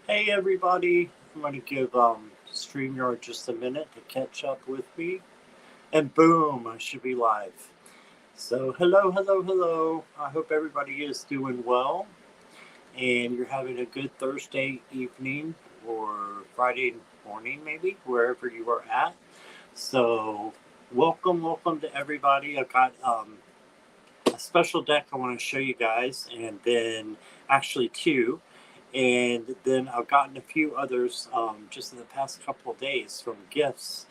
Hey everybody, I'm going to give StreamYard just a minute to catch up with me. And boom, I should be live. So, hello, hello, hello. I hope everybody is doing well and you're having a good Thursday evening or Friday morning, maybe, wherever you are at. So, welcome to everybody. I've got a special deck I want to show you guys, and then actually two. And then I've gotten a few others just in the past couple of days from gifts.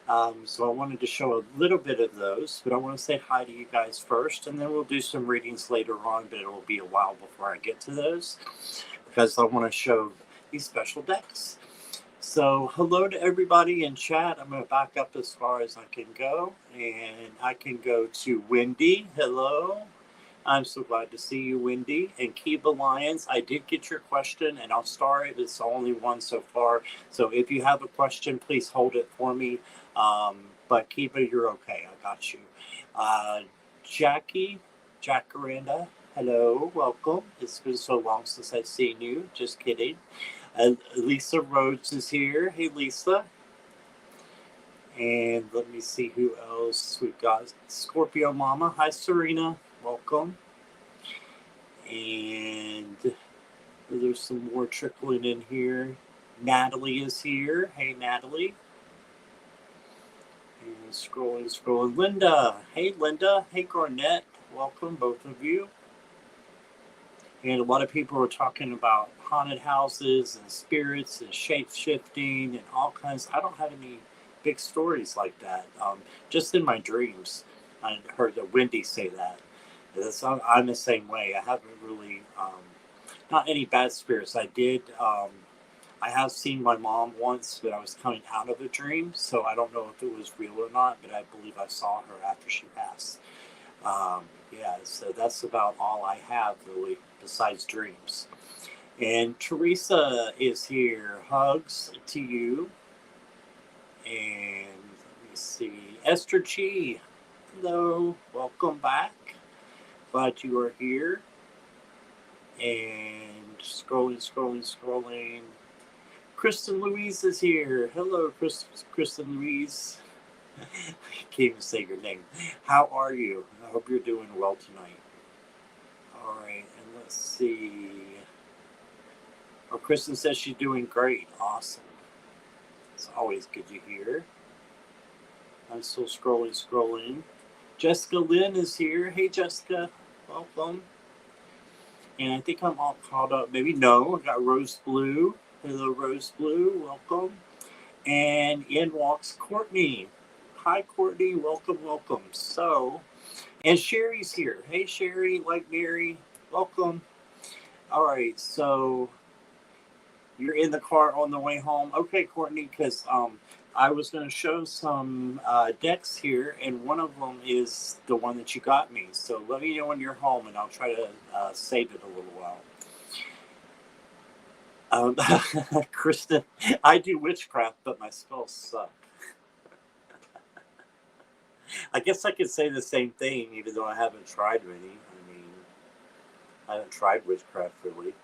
So I wanted to show a little bit of those, but I want to say hi to you guys first, and then we'll do some readings later on, but it will be a while before I get to those because I want to show these special decks. So, hello to everybody in chat. I'm going to back up as far as I can go, and I can go to Wendy. Hello. I'm so glad to see you, Wendy. And Kiba Lions, I did get your question, and I'll start it. It's the only one so far. So if you have a question, please hold it for me. But Kiba, you're okay. I got you. Uh, Jackie, Jacaranda, hello, welcome. It's been so long since I've seen you. Just kidding. Lisa Rhodes is here. Hey, Lisa. And let me see who else. We've got Scorpio Mama. Hi, Serena. Welcome. And there's some more trickling in here. Natalie is here. Hey, Natalie. And scrolling. Linda. Hey, Linda. Hey, Garnett. Welcome, both of you. And a lot of people are talking about haunted houses and spirits and shape shifting and all kinds. I don't have any big stories like that. Just in my dreams, I heard that Wendy say that. I'm the same way. I haven't really, not any bad spirits. I have seen my mom once, but I was coming out of a dream, so I don't know if it was real or not, but I believe I saw her after she passed. Yeah, so that's about all I have really, besides dreams. And Teresa is here. Hugs to you. And let me see. Esther G. Hello. Welcome back. Glad you are here. And scrolling. Kristen Louise is here. Hello, Kristen Louise. I can't even say your name. How are you? I hope you're doing well tonight. All right, and let's see. Oh, Kristen says she's doing great. Awesome. It's always good to hear. I'm still scrolling. Jessica Lynn is here. Hey, Jessica. Welcome. And I think I'm all caught up. Maybe no. I got Rose Blue. Hello, Rose Blue. Welcome. And in walks Courtney. Hi, Courtney. Welcome. So, and Sherry's here. Hey, Sherry, like Mary. Welcome. All right. So, you're in the car on the way home. Okay, Courtney, because I was going to show some decks here, and one of them is the one that you got me. So let me know when you're home, and I'll try to save it a little while. Kristen, I do witchcraft, but my spells suck. I guess I could say the same thing, even though I haven't tried many. I mean, I haven't tried witchcraft really.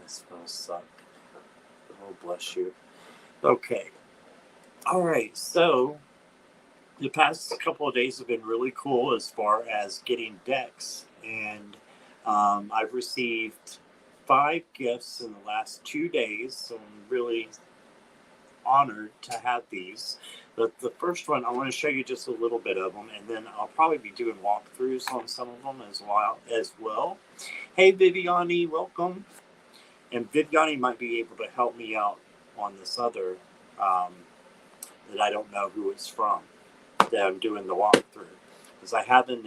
My spells suck. Oh, bless you. Okay. All right. So the past couple of days have been really cool as far as getting decks, and I've received 5 gifts in the last 2 days. So I'm really honored to have these. But the first one, I want to show you just a little bit of them, and then I'll probably be doing walkthroughs on some of them as well. Hey, Viviani, welcome. And Viviani might be able to help me out on this other that I don't know who it's from that I'm doing the walkthrough. Because I have an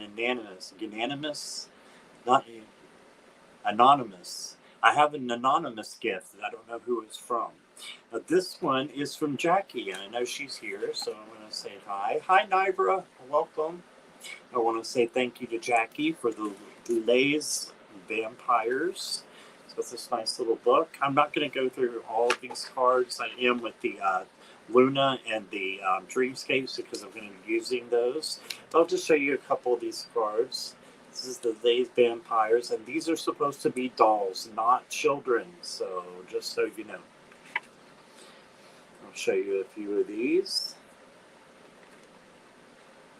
anonymous. I have an anonymous gift that I don't know who it's from. Now this one is from Jackie, and I know she's here, so I'm going to say hi. Hi, Nibra. Welcome. I want to say thank you to Jackie for the Les Vampires. So it's this nice little book. I'm not going to go through all of these cards. I am with the Luna and the Dreamscapes because I'm going to be using those. But I'll just show you a couple of these cards. This is the Les Vampires, and these are supposed to be dolls, not children. So just so you know. I'll show you a few of these.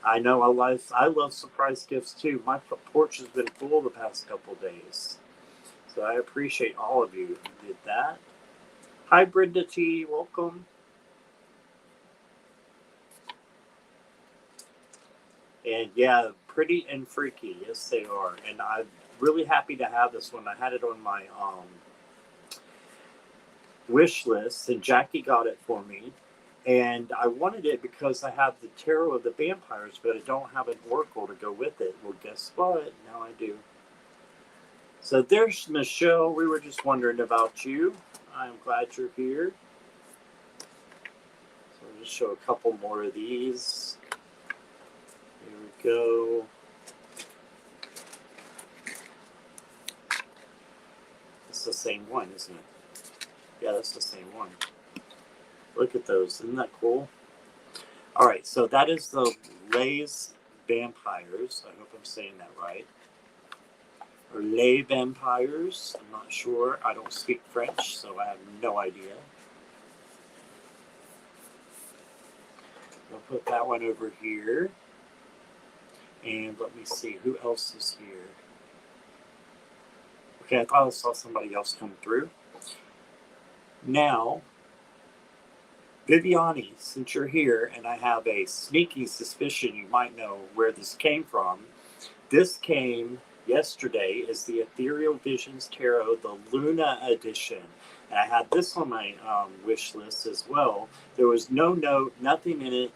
I know I love surprise gifts too. My porch has been full the past couple days. So I appreciate all of you who did that. Hi, Brenda T. Welcome. And yeah, pretty and freaky. Yes, they are. And I'm really happy to have this one. I had it on my wish list, and Jackie got it for me. And I wanted it because I have the Tarot of the Vampires, but I don't have an Oracle to go with it. Well, guess what? Now I do. So there's Michelle. We were just wondering about you. I'm glad you're here. So I'll just show a couple more of these. Here we go. It's the same one, isn't it? Yeah, that's the same one. Look at those. Isn't that cool? All right, so that is the Les Vampires. I hope I'm saying that right. Or Les Vampires. I'm not sure. I don't speak French, so I have no idea. I'll put that one over here. And let me see, who else is here? Okay, I thought I saw somebody else come through. Now, Viviani, since you're here, and I have a sneaky suspicion you might know where this came from. This came yesterday as the Ethereal Visions Tarot, the Luna edition. And I had this on my wish list as well. There was no note, nothing in it.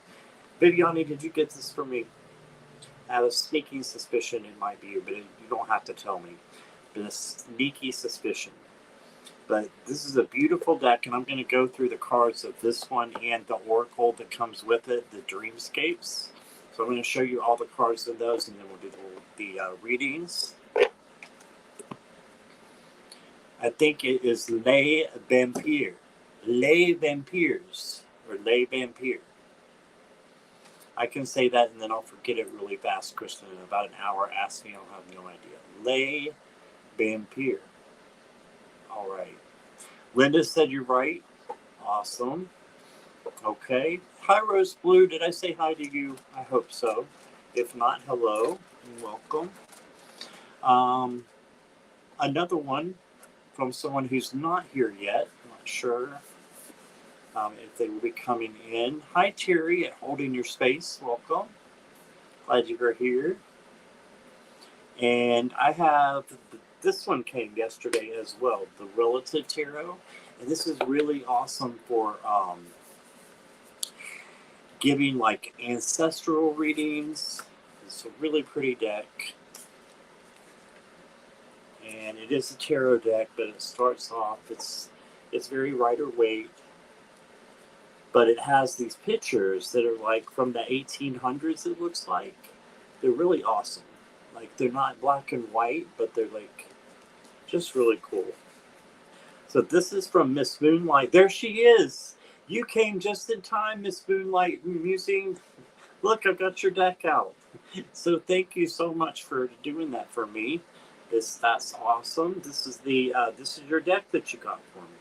Viviani, did you get this for me? I have a sneaking suspicion it might be you, but you don't have to tell me. But a sneaky suspicion. But this is a beautiful deck, and I'm going to go through the cards of this one and the Oracle that comes with it, the Dreamscapes. So I'm going to show you all the cards of those, and then we'll do the readings. I think it is Les Vampires. Les Vampires. Or Les Vampires. I can say that and then I'll forget it really fast, Kristen. In about an hour, ask me, I'll have no idea. Les Vampires. All right. Linda said you're right. Awesome. Okay. Hi, Rose Blue. Did I say hi to you? I hope so. If not, hello and welcome. Another one from someone who's not here yet. I'm not sure if they will be coming in. Hi, Terry at Holding Your Space. Welcome. Glad you are here. And I have, this one came yesterday as well, the Relative Tarot. And this is really awesome for giving like ancestral readings. It's a really pretty deck. And it is a tarot deck, but it starts off, it's very Rider-Waite. But it has these pictures that are like from the 1800s, it looks like. They're really awesome. Like, they're not black and white, but they're like just really cool. So this is from Miss Moonlight. There she is. You came just in time, Miss Moonlight Musing. Look, I've got your deck out. So thank you so much for doing that for me. That's awesome. This is your deck that you got for me.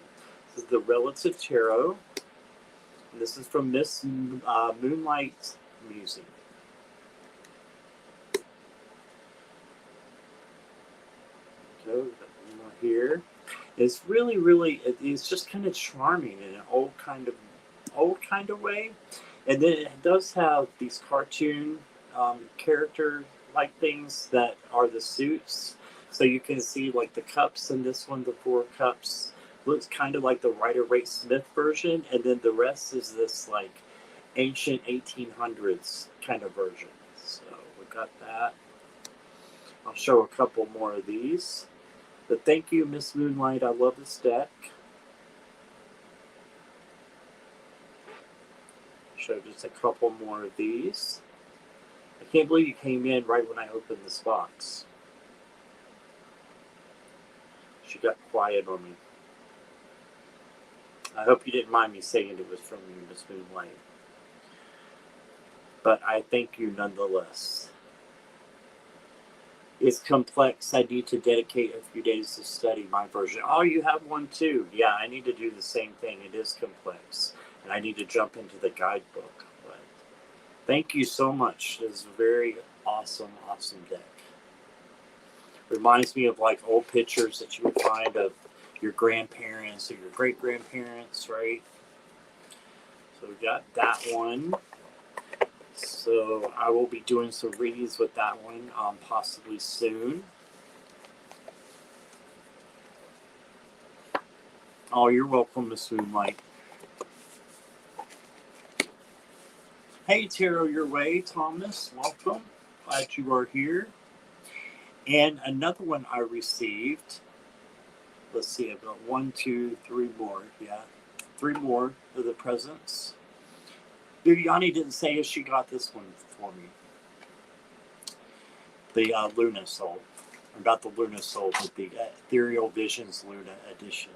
This is the Relative Tarot. And this is from Miss Moonlight Musing. So here. It's really, really, it's just kind of charming in an old kind of way. And then it does have these cartoon character-like things that are the suits. So you can see like the cups in this one, the 4 cups. Looks kind of like the Rider-Waite Smith version. And then the rest is this like ancient 1800s kind of version. So we got that. I'll show a couple more of these. But thank you, Miss Moonlight. I love this deck. Show just a couple more of these. I can't believe you came in right when I opened this box. She got quiet on me. I hope you didn't mind me saying it was from you, Miss Moonlight. But I thank you nonetheless. It's complex. I need to dedicate a few days to study my version. Oh, you have one too. Yeah, I need to do the same thing. It is complex. and I need to jump into the guidebook. But thank you so much. It's a very awesome deck. Reminds me of like old pictures that you would find of your grandparents or your great-grandparents, right? So we got that one. So I will be doing some readings with that one possibly soon. Oh, you're welcome, Miss Moonlight. Hey, Tarot Your Way, Thomas. Welcome. Glad you are here. And another one I received. Let's see, I've got 1, 2, 3 more. Yeah, 3 more of the presents. Viviani didn't say if she got this one for me. The Luna Soul. I got the Luna Soul with the Ethereal Visions Luna edition.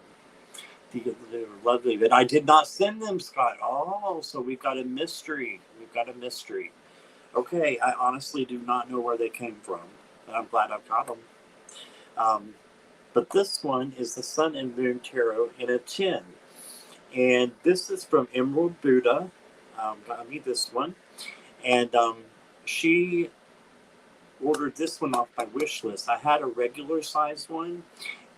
They were lovely, but I did not send them, Scott. Oh, so we've got a mystery. We've got a mystery. Okay, I honestly do not know where they came from, but I'm glad I've got them. But this one is the Sun and Moon Tarot in a tin. And this is from Emerald Buddha. Got me this one. And she ordered this one off my wish list. I had a regular size one,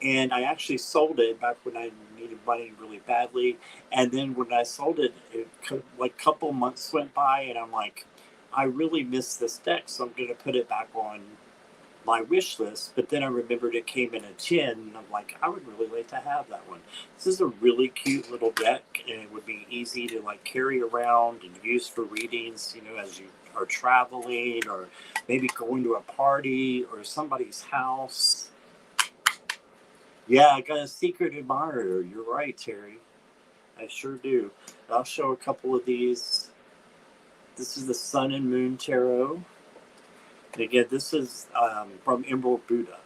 and I actually sold it back when I needed money really badly. And then when I sold it, like a couple months went by, and I'm like, I really miss this deck, so I'm going to put it back on my wish list. But then I remembered it came in a tin, and I'm like, I would really like to have that one. This is a really cute little deck, and it would be easy to like carry around and use for readings, you know, as you are traveling or maybe going to a party or somebody's house. Yeah, I got a secret admirer. You're right, Terry. I sure do. I'll show a couple of these. This is the Sun and Moon Tarot. And again, this is from Emerald Buddha.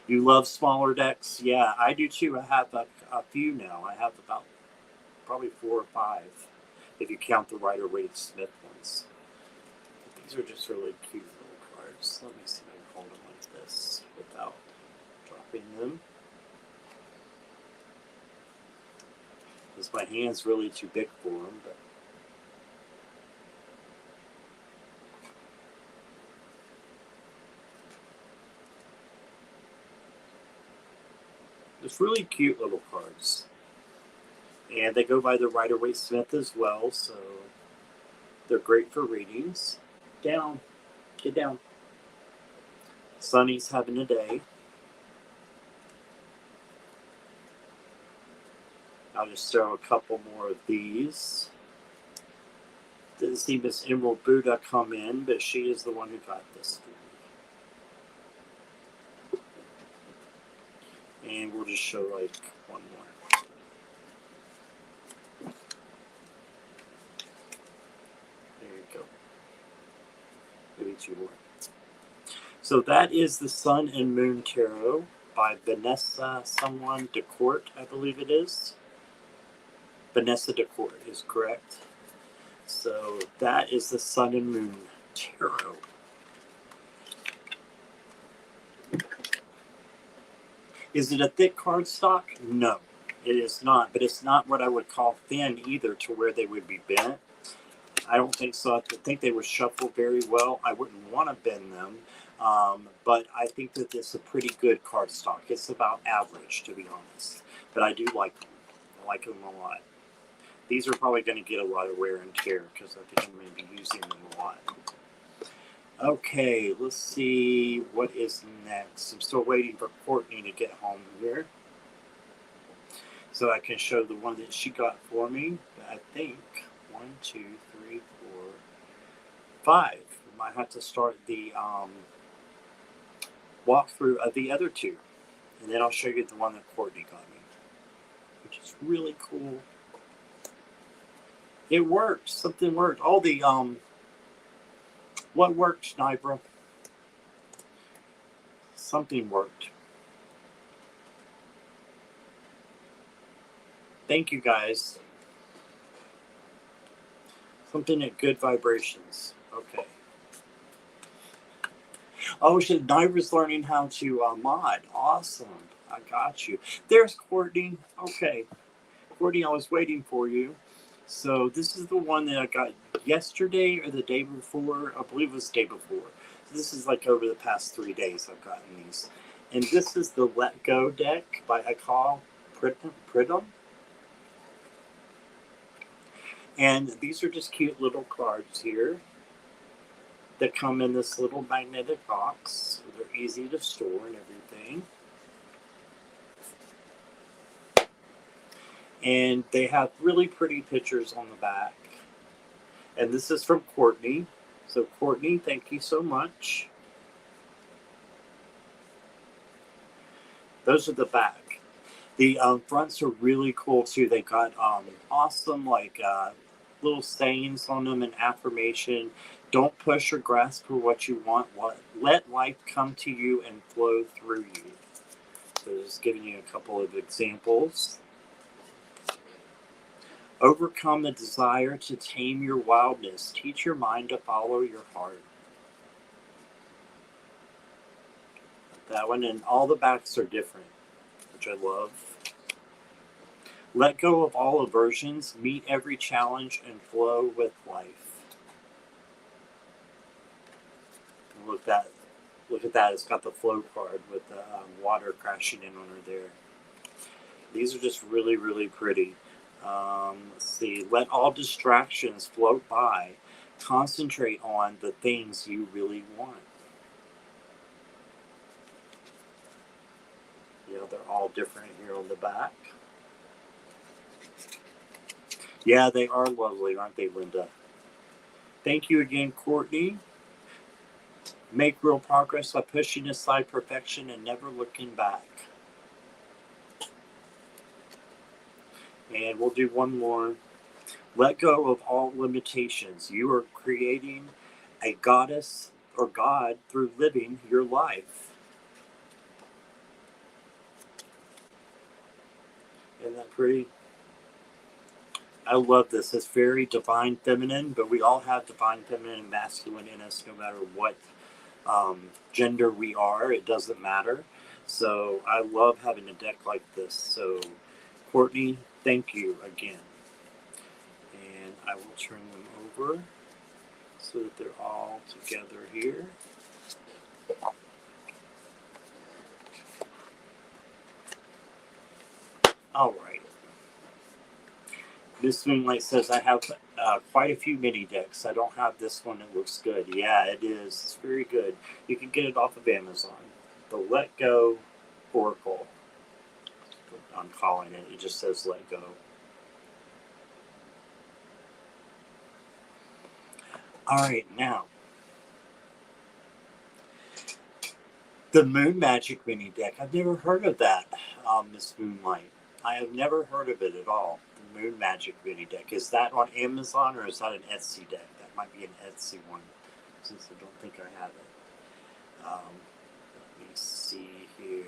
You love smaller decks? Yeah, I do too. I have a few now. I have about probably 4 or 5, if you count the Rider-Waite-Smith ones. But these are just really cute little cards. Let me see if I can hold them like this without dropping them. Because my hand's really too big for them. But it's really cute little cards. And they go by the Rider-Waite-Smith as well, so they're great for readings. Down. Get down. Sunny's having a day. I'll just throw a couple more of these. Didn't see Miss Emerald Buddha come in, but she is the one who got this for me. And we'll just show like one more. There you go. Maybe 2 more. So that is the Sun and Moon Tarot by Vanessa someone DeCourt, I believe it is. Vanessa DeCourt is correct. So that is the Sun and Moon Tarot. Is it a thick cardstock? No, it is not. But it's not what I would call thin either, to where they would be bent. I don't think so. I think they would shuffle very well. I wouldn't want to bend them. But I think that it's a pretty good cardstock. It's about average, to be honest. But I do like them. I like them a lot. These are probably going to get a lot of wear and tear because I think I'm going to be using them a lot. Okay, let's see what is next. I'm still waiting for Courtney to get home here, so I can show the one that she got for me. I think 1, 2, 3, 4, 5. We might have to start the walkthrough of the other 2, and then I'll show you the one that Courtney got me, which is really cool. It worked. Something worked. All the what worked, Nibra? Something worked. Thank you, guys. Something at good vibrations. Okay. Oh, shit. Nibra's learning how to mod. Awesome. I got you. There's Courtney. Okay. Courtney, I was waiting for you. So this is the one that I got yesterday or the day before. I believe it was the day before. So this is like over the past 3 days I've gotten these. And this is the Let Go deck by Akal Pridham. And these are just cute little cards here that come in this little magnetic box. They're easy to store and everything. And they have really pretty pictures on the back. And this is from Courtney. So Courtney, thank you so much. Those are the back. The fronts are really cool too. They got awesome little sayings on them and affirmation. Don't push or grasp for what you want. Let life come to you and flow through you. So just giving you a couple of examples. Overcome the desire to tame your wildness. Teach your mind to follow your heart. That one, and all the backs are different, which I love. Let go of all aversions. Meet every challenge and flow with life. And look at that. It's got the flow card with the water crashing in on her there. These are just really, really pretty. Let's see. Let all distractions float by. Concentrate on the things you really want. Yeah, they're all different here on the back. Yeah, they are lovely, aren't they, Linda? Thank you again, Courtney. Make real progress by pushing aside perfection and never looking back. And we'll do one more. Let go of all limitations. You are creating a goddess or God through living your life. Isn't that pretty? I love this. It's very divine feminine, but we all have divine feminine and masculine in us no matter what gender we are. It doesn't matter. So I love having a deck like this. So Courtney, thank you again. And I will turn them over so that they're all together here. All right. Miss Moonlight says, I have quite a few mini decks. I don't have this one. It looks good. Yeah, it is. It's very good. You can get it off of Amazon. The Let Go Oracle. I'm calling it. It just says Let Go. All right, now. The Moon Magic mini deck. I've never heard of that, Miss Moonlight. I have never heard of it at all. The Moon Magic mini deck. Is that on Amazon or is that an Etsy deck? That might be an Etsy one, since I don't think I have it. Let me see here.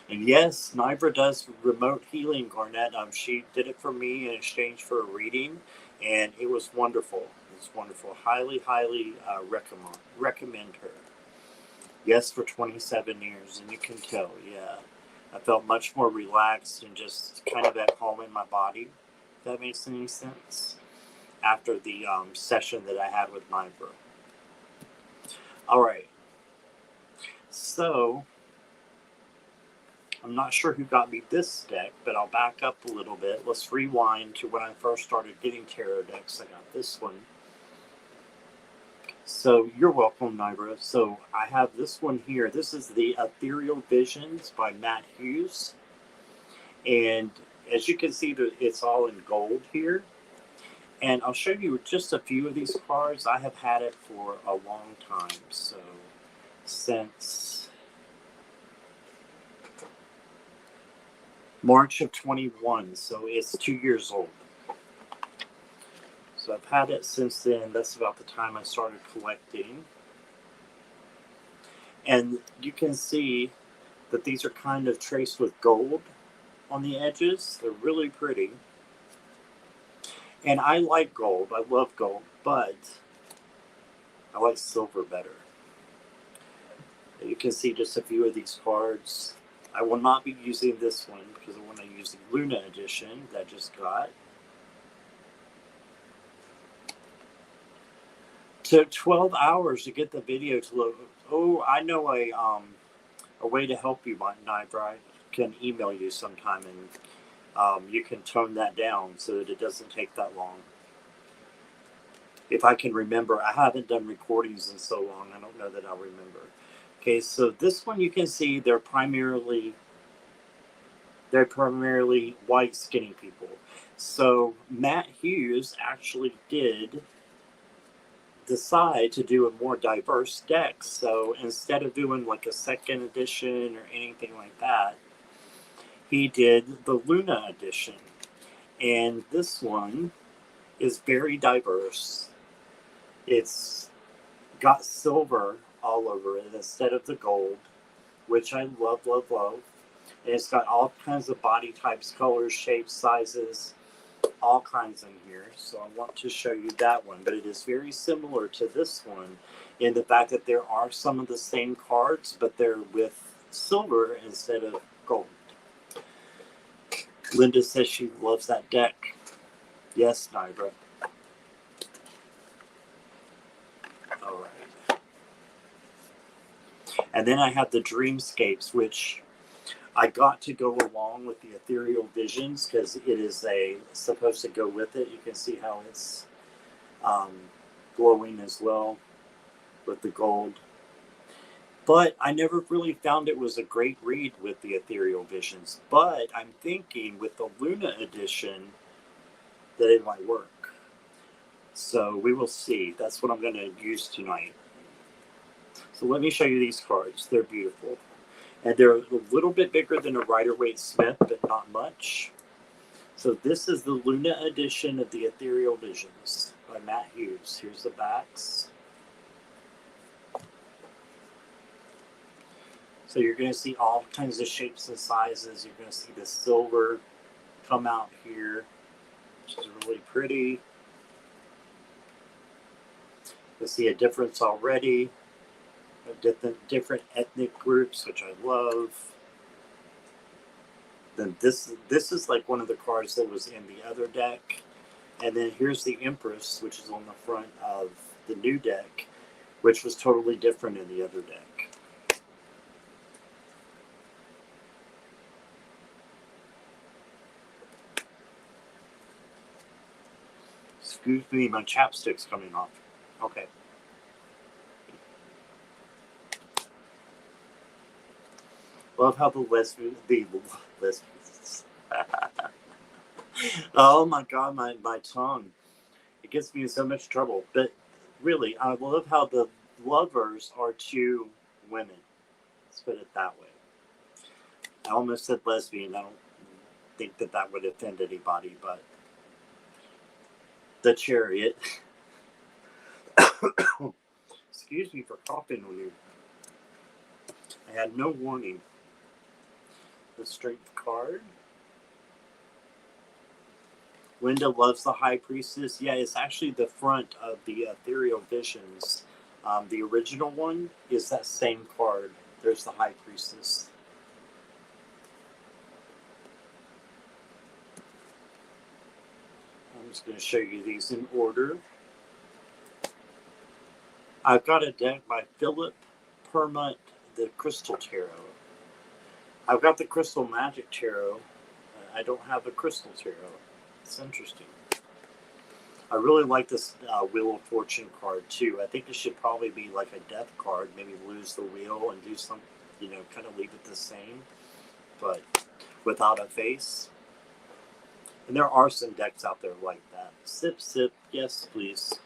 And yes, Nibra does remote healing, Garnett. She did it for me in exchange for a reading, and it was wonderful. It was wonderful. Highly, highly recommend her. Yes, for 27 years, and you can tell, yeah. I felt much more relaxed and just kind of at home in my body, if that makes any sense, after the session that I had with Nibra. All right. So, I'm not sure who got me this deck, but I'll back up a little bit. Let's rewind to when I first started getting tarot decks. I got this one. So you're welcome, Nibra. So I have this one here. This is the Ethereal Visions by Matt Hughes. And as you can see, it's all in gold here. And I'll show you just a few of these cards. I have had it for a long time. So since March of 21. So it's 2 years old. So I've had it since then. That's about the time I started collecting. And you can see that these are kind of traced with gold on the edges. They're really pretty. And I like gold. I love gold, but I like silver better. You can see just a few of these cards. I will not be using this one because I want to use the Luna edition that I just got. Took 12 hours to get the video to load. Oh, I know a way to help you, Nibra. I can email you sometime, and you can tone that down so that it doesn't take that long. If I can remember, I haven't done recordings in so long, I don't know that I'll remember. Okay, so this one you can see they're primarily white skinny people. So Matt Hughes actually did decide to do a more diverse deck. So instead of doing like a second edition or anything like that, he did the Luna edition. And this one is very diverse. It's got silver all over it instead of the gold, which I love, love, love. And it's got all kinds of body types, colors, shapes, sizes, all kinds in here. So I want to show you that one. But it is very similar to this one in the fact that there are some of the same cards, but they're with silver instead of gold. Linda says she loves that deck. Yes, Nibra. All right. And then I have the Dreamscapes, which I got to go along with the Ethereal Visions because it is supposed to go with it. You can see how it's glowing as well with the gold. But I never really found it was a great read with the Ethereal Visions. But I'm thinking with the Luna edition that it might work. So we will see. That's what I'm going to use tonight. So let me show you these cards. They're beautiful. And they're a little bit bigger than a Rider-Waite Smith, but not much. So this is the Luna edition of the Ethereal Visions by Matt Hughes. Here's the backs. So you're going to see all kinds of shapes and sizes. You're going to see the silver come out here, which is really pretty. You'll see a difference already. Different ethnic groups, which I love. Then this is like one of the cards that was in the other deck. And then here's the Empress, which is on the front of the new deck, which was totally different in the other deck. Excuse me, my chapstick's coming off. Okay. Love how the lesbians. Oh my god, my tongue. It gets me in so much trouble. But really, I love how the lovers are two women. Let's put it that way. I almost said lesbian. I don't think that would offend anybody, but the Chariot. Excuse me for coughing on you. I had no warning. The Strength card. Linda loves the High Priestess. Yeah, it's actually the front of the Ethereal Visions. The original one is that same card. There's the High Priestess. I'm just going to show you these in order. I've got a deck by Philip Permut, the Crystal Tarot. I've got the Crystal Magic Tarot. I don't have a Crystal Tarot. It's interesting. I really like this Wheel of Fortune card too. I think it should probably be like a death card. Maybe lose the wheel and do some, kind of leave it the same, but without a face. And there are some decks out there like that. Sip, sip. Yes, please.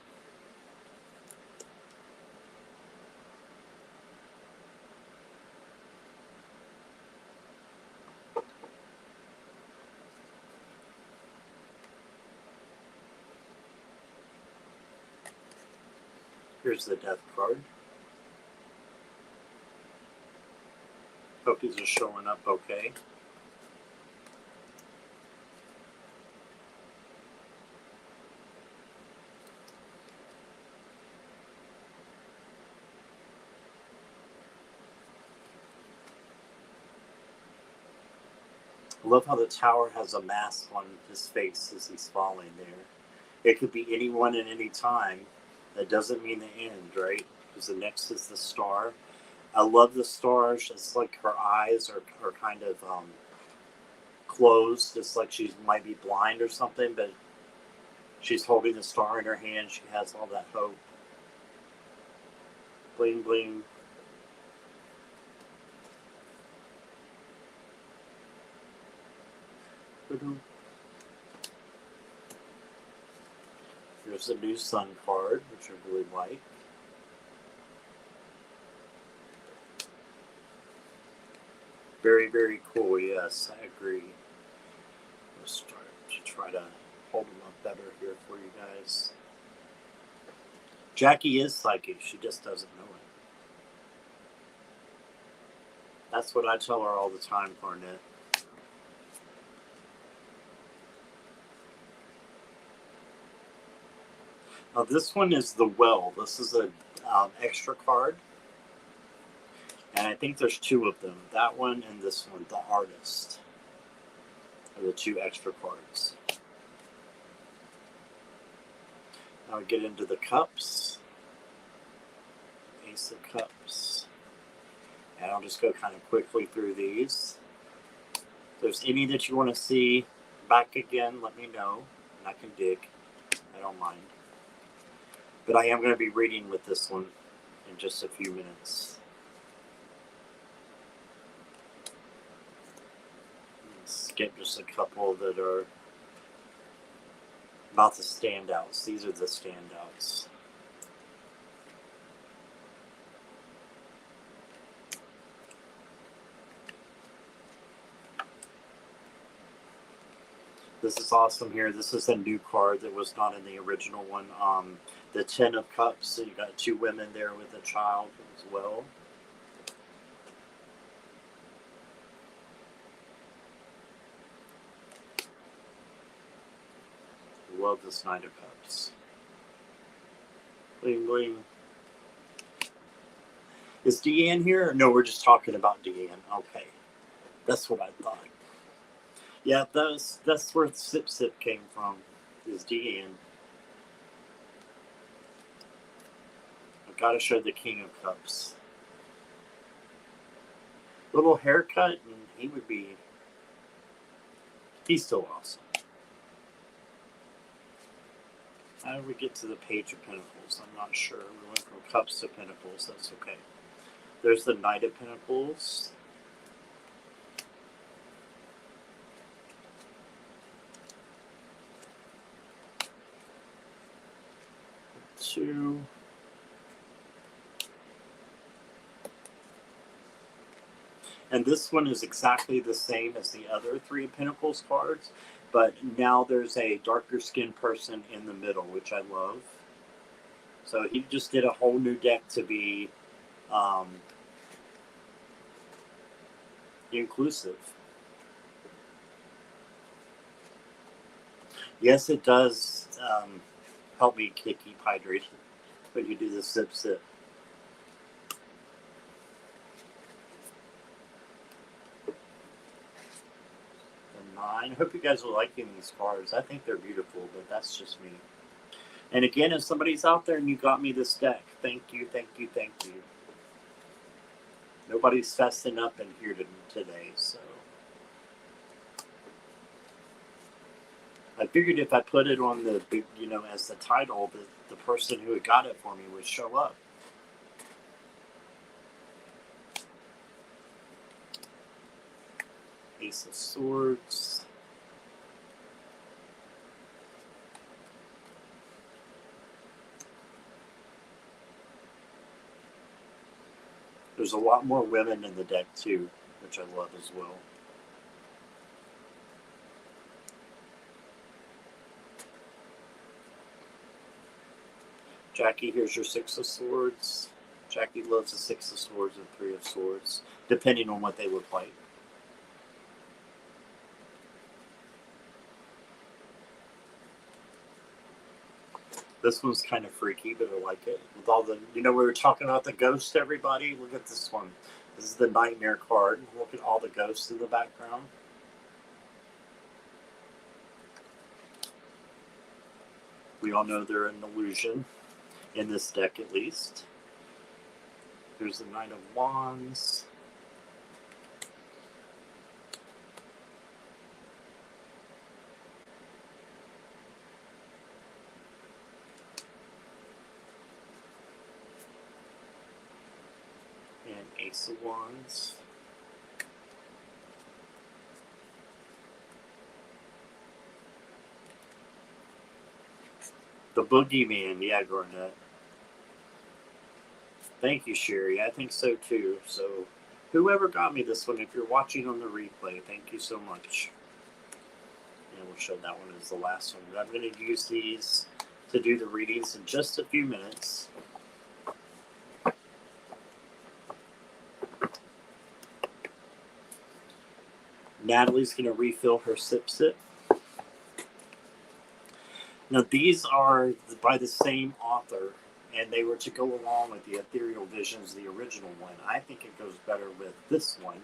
Here's the death card. Hope these are showing up okay. I love how the tower has a mask on his face as he's falling there. It could be anyone at any time. That doesn't mean the end, right? Because the next is the star. I love the stars. It's like her eyes are kind of closed. It's like she might be blind or something, but she's holding the star in her hand. She has all that hope. Bling, bling. There's a new sun card, which I really like. Very, very cool. Yes, I agree. We'll start to try to hold them up better here for you guys. Jackie is psychic. She just doesn't know it. That's what I tell her all the time, Cornette. Now this one is the Well. This is a extra card. And I think there's two of them. That one and this one, the Artist, are the two extra cards. Now we get into the cups. Ace of Cups. And I'll just go kind of quickly through these. If there's any that you want to see back again, let me know. And I can dig. I don't mind. But I am going to be reading with this one in just a few minutes. Skip just a couple that are about the standouts. These are the standouts. This is awesome here. This is a new card that was not in the original one. The Ten of Cups. So you got two women there with a child as well. Love this Knight of Cups. Bling, bling. Is Deanne here? No, we're just talking about Deanne. Okay. That's what I thought. Yeah, that's where Sip Sip came from, is Deanne. I've got to show the King of Cups. Little haircut, and he would be... He's still awesome. How do we get to the Page of Pentacles? I'm not sure. We went from Cups to Pentacles. That's okay. There's the Knight of Pentacles. Two. And this one is exactly the same as the other Three of Pentacles cards, but now there's a darker skinned person in the middle, which I love. So he just did a whole new deck to be inclusive. Yes, it does help me keep hydrated when you do the Sip Sip. I hope you guys are liking these cards. I think they're beautiful, but that's just me. And again, if somebody's out there and you got me this deck, thank you, thank you, thank you. Nobody's fessing up in here today, so. I figured if I put it on the, as the title, the person who had got it for me would show up. Ace of Swords. There's a lot more women in the deck too, which I love as well. Jackie, here's your Six of Swords. Jackie loves the Six of Swords and Three of Swords, depending on what they look like. This one's kind of freaky, but I like it. With all the, we were talking about the ghost, everybody. Look at this one. This is the Nightmare card. Look at all the ghosts in the background. We all know they're an illusion, in this deck at least. There's the Knight of Wands. And Ace of Wands. The Boogeyman, yeah, Garnett. Thank you, Sherry. I think so too. So, whoever got me this one, if you're watching on the replay, thank you so much. And we'll show that one as the last one. But I'm going to use these to do the readings in just a few minutes. Natalie's going to refill her sip. Now, these are by the same author, and they were to go along with the Ethereal Visions, the original one. I think it goes better with this one,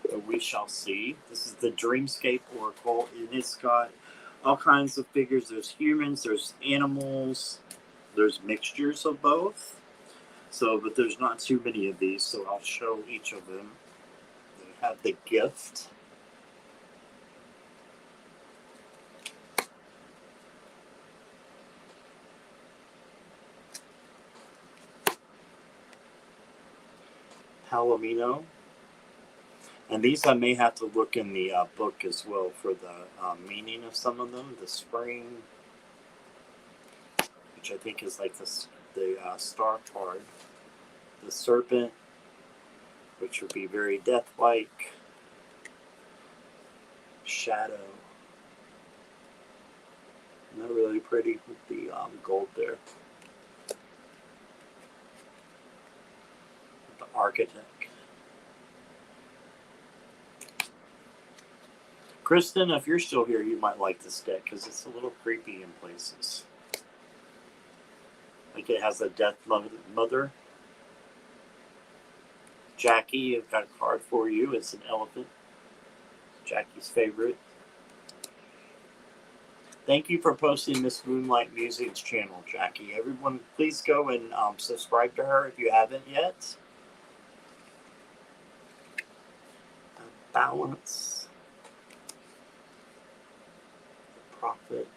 but we shall see. This is the Dreamscape Oracle, and it's got all kinds of figures. There's humans, there's animals, there's mixtures of both. So, but there's not too many of these, so I'll show each of them. They have the gift. Palomino. And these I may have to look in the book as well for the meaning of some of them. The spring, which I think is like the star card. The serpent, which would be very death-like. Shadow. Not really pretty with the gold there. The architect. Kristen, if you're still here, you might like this deck because it's a little creepy in places. Like it has a death mother. Jackie, I've got a card for you. It's an elephant. Jackie's favorite. Thank you for posting Miss Moonlight Music's channel, Jackie. Everyone, please go and subscribe to her if you haven't yet. Balance. Prophet.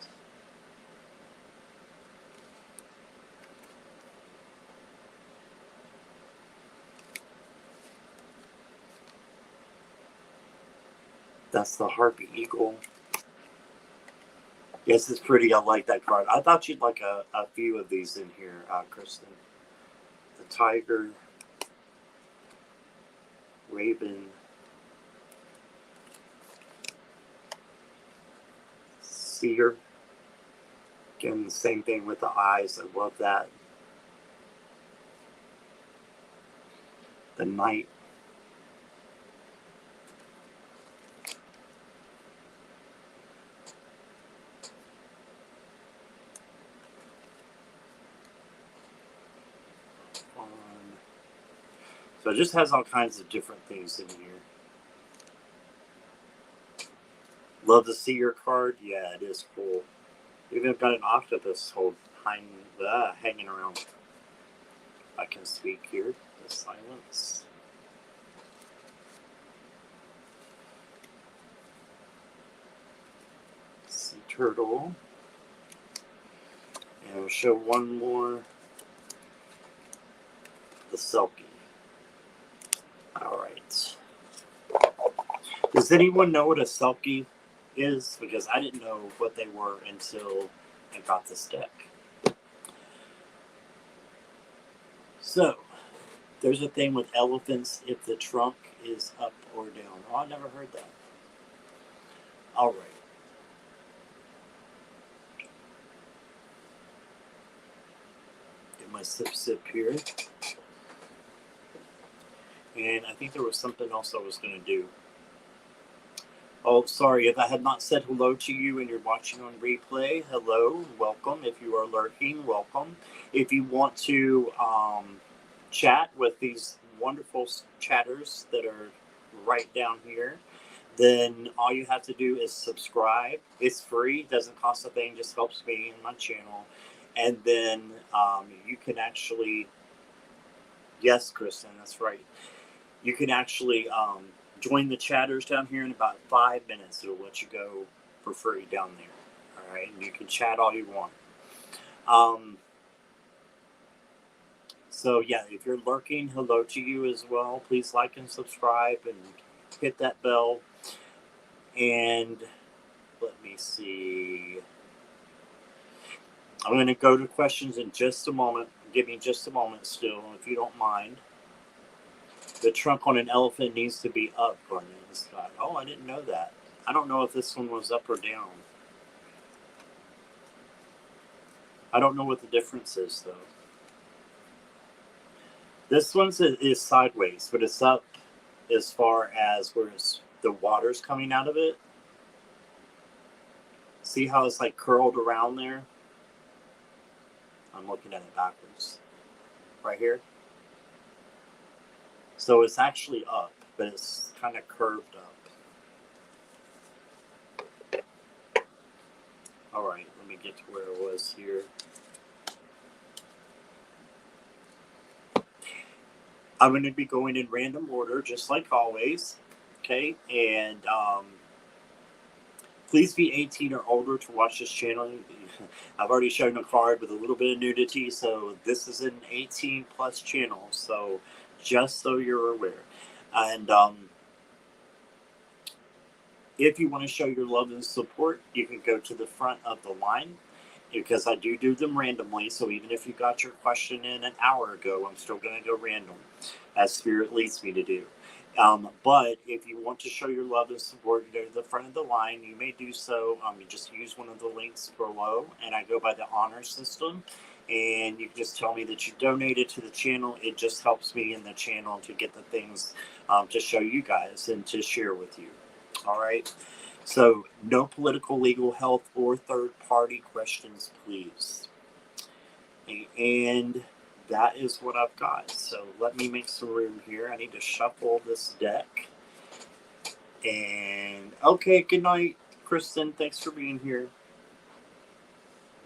That's the Harpy Eagle. Yes, it's pretty. I like that card. I thought you'd like a few of these in here, Kristen. The Tiger. Raven. Seer. Again, the same thing with the eyes. I love that. The Knight. So it just has all kinds of different things in here. Love the Seer card. Yeah, it is cool. Even got an octopus hanging around. I can speak here. The silence. Sea turtle. And we'll show one more. The Selkie. All right. Does anyone know what a Selkie is? Because I didn't know what they were until I got this deck. So, there's a thing with elephants if the trunk is up or down. Oh, I never heard that. All right. Get my sip here. And I think there was something else I was going to do. Oh, sorry, if I had not said hello to you and you're watching on replay, hello, welcome. If you are lurking, welcome. If you want to chat with these wonderful chatters that are right down here, then all you have to do is subscribe. It's free, doesn't cost a thing, just helps me and my channel. And then you can actually, yes, Kristen, that's right. You can actually join the chatters down here in about 5 minutes. It'll let you go for free down there. All right, and you can chat all you want. So yeah, if you're lurking, hello to you as well. Please like and subscribe and hit that bell. And let me see. I'm going to go to questions in just a moment. Give me just a moment still, if you don't mind. The trunk on an elephant needs to be up, Garnet. Scott. Oh, I didn't know that. I don't know if this one was up or down. I don't know what the difference is, though. This one is sideways, but it's up as far as where the water's coming out of it. See how it's like curled around there? I'm looking at it backwards. Right here. So it's actually up, but it's kind of curved up. All right, let me get to where it was here. I'm going to be going in random order, just like always. Okay, and please be 18 or older to watch this channel. I've already shown a card with a little bit of nudity, so this is an 18 plus channel, so just so you're aware. And if you want to show your love and support, you can go to the front of the line, because I do them randomly. So even if you got your question in an hour ago, I'm still going to go random, as Spirit leads me to do. But if you want to show your love and support, go to the front of the line. You may do so. You just use one of the links below, and I go by the honor system. And you can just tell me that you donated to the channel. It just helps me in the channel to get the things to show you guys and to share with you. All right. So no political, legal, health, or third-party questions, please. And that is what I've got. So let me make some room here. I need to shuffle this deck. And okay, good night, Kristen. Thanks for being here.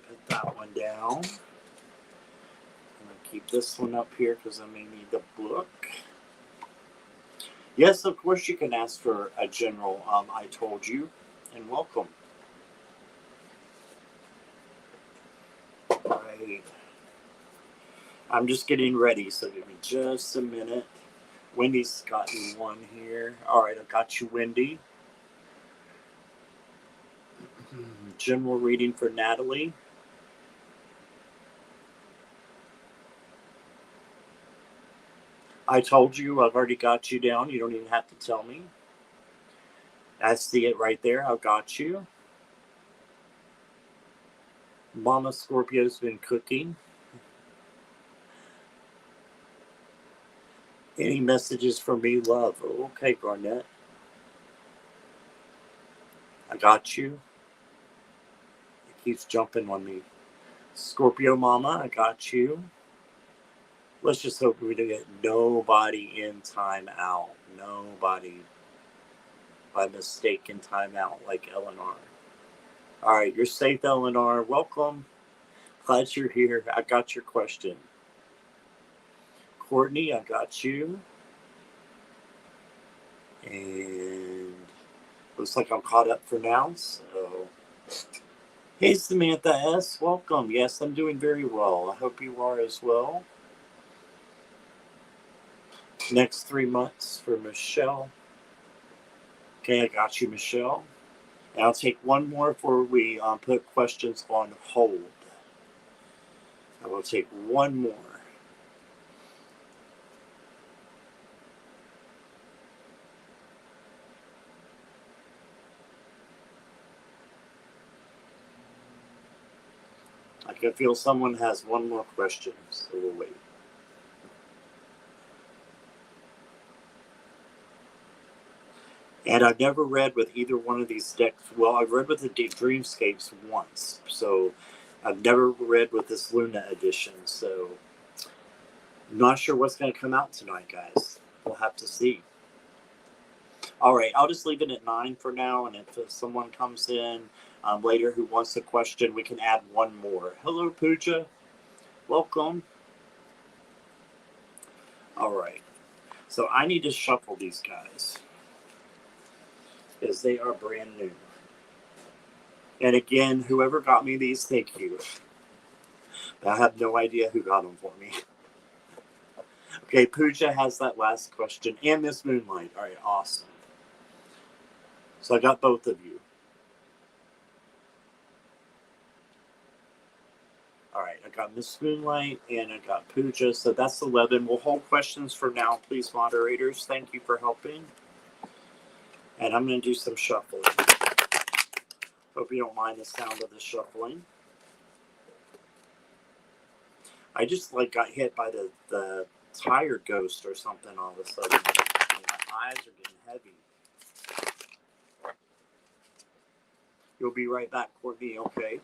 Put that one down. I'm going to keep this one up here because I may need the book. Yes, of course you can ask for a general I told you, and welcome. All right. I'm just getting ready, so give me just a minute. Wendy's got me one here. All right, I got you, Wendy. General reading for Natalie. I told you, I've already got you down. You don't even have to tell me. I see it right there. I've got you. Mama Scorpio's been cooking. Any messages from me, love? Oh, okay, Garnett. I got you. It keeps jumping on me. Scorpio Mama, I got you. Let's just hope we don't get nobody in time out. Nobody by mistake in time out like Eleanor. All right, you're safe, Eleanor. Welcome. Glad you're here. I got your question. Courtney, I got you. And looks like I'm caught up for now. So, hey, Samantha S. Welcome. Yes, I'm doing very well. I hope you are as well. Next 3 months for Michelle. Okay, I got you, Michelle. And I'll take one more before we put questions on hold. I will take one more. I can feel someone has one more question, so we'll wait. And I've never read with either one of these decks. Well, I've read with the Dreamscapes once, so I've never read with this Luna edition. So I'm not sure what's going to come out tonight, guys. We'll have to see. All right, I'll just leave it at 9 for now, and if someone comes in later who wants a question, we can add one more. Hello, Pooja. Welcome. All right, so I need to shuffle these guys because they are brand new. And again, whoever got me these, thank you. I have no idea who got them for me. Okay, Pooja has that last question, and Miss Moonlight. All right, awesome. So I got both of you. All right, I got Miss Moonlight and I got Pooja. So that's 11. We'll hold questions for now, please, moderators. Thank you for helping. And I'm going to do some shuffling. Hope you don't mind the sound of the shuffling. I just got hit by the tire ghost or something all of a sudden. My eyes are getting heavy. You'll be right back, Courtney, okay?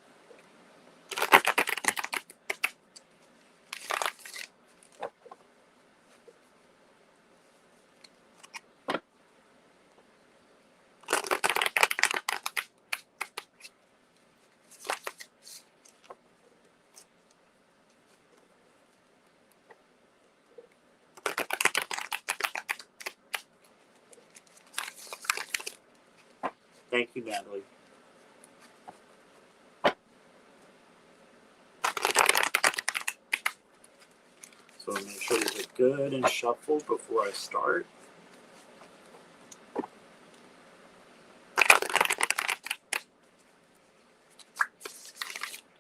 Thank you, Natalie. So make sure you get good and shuffled before I start.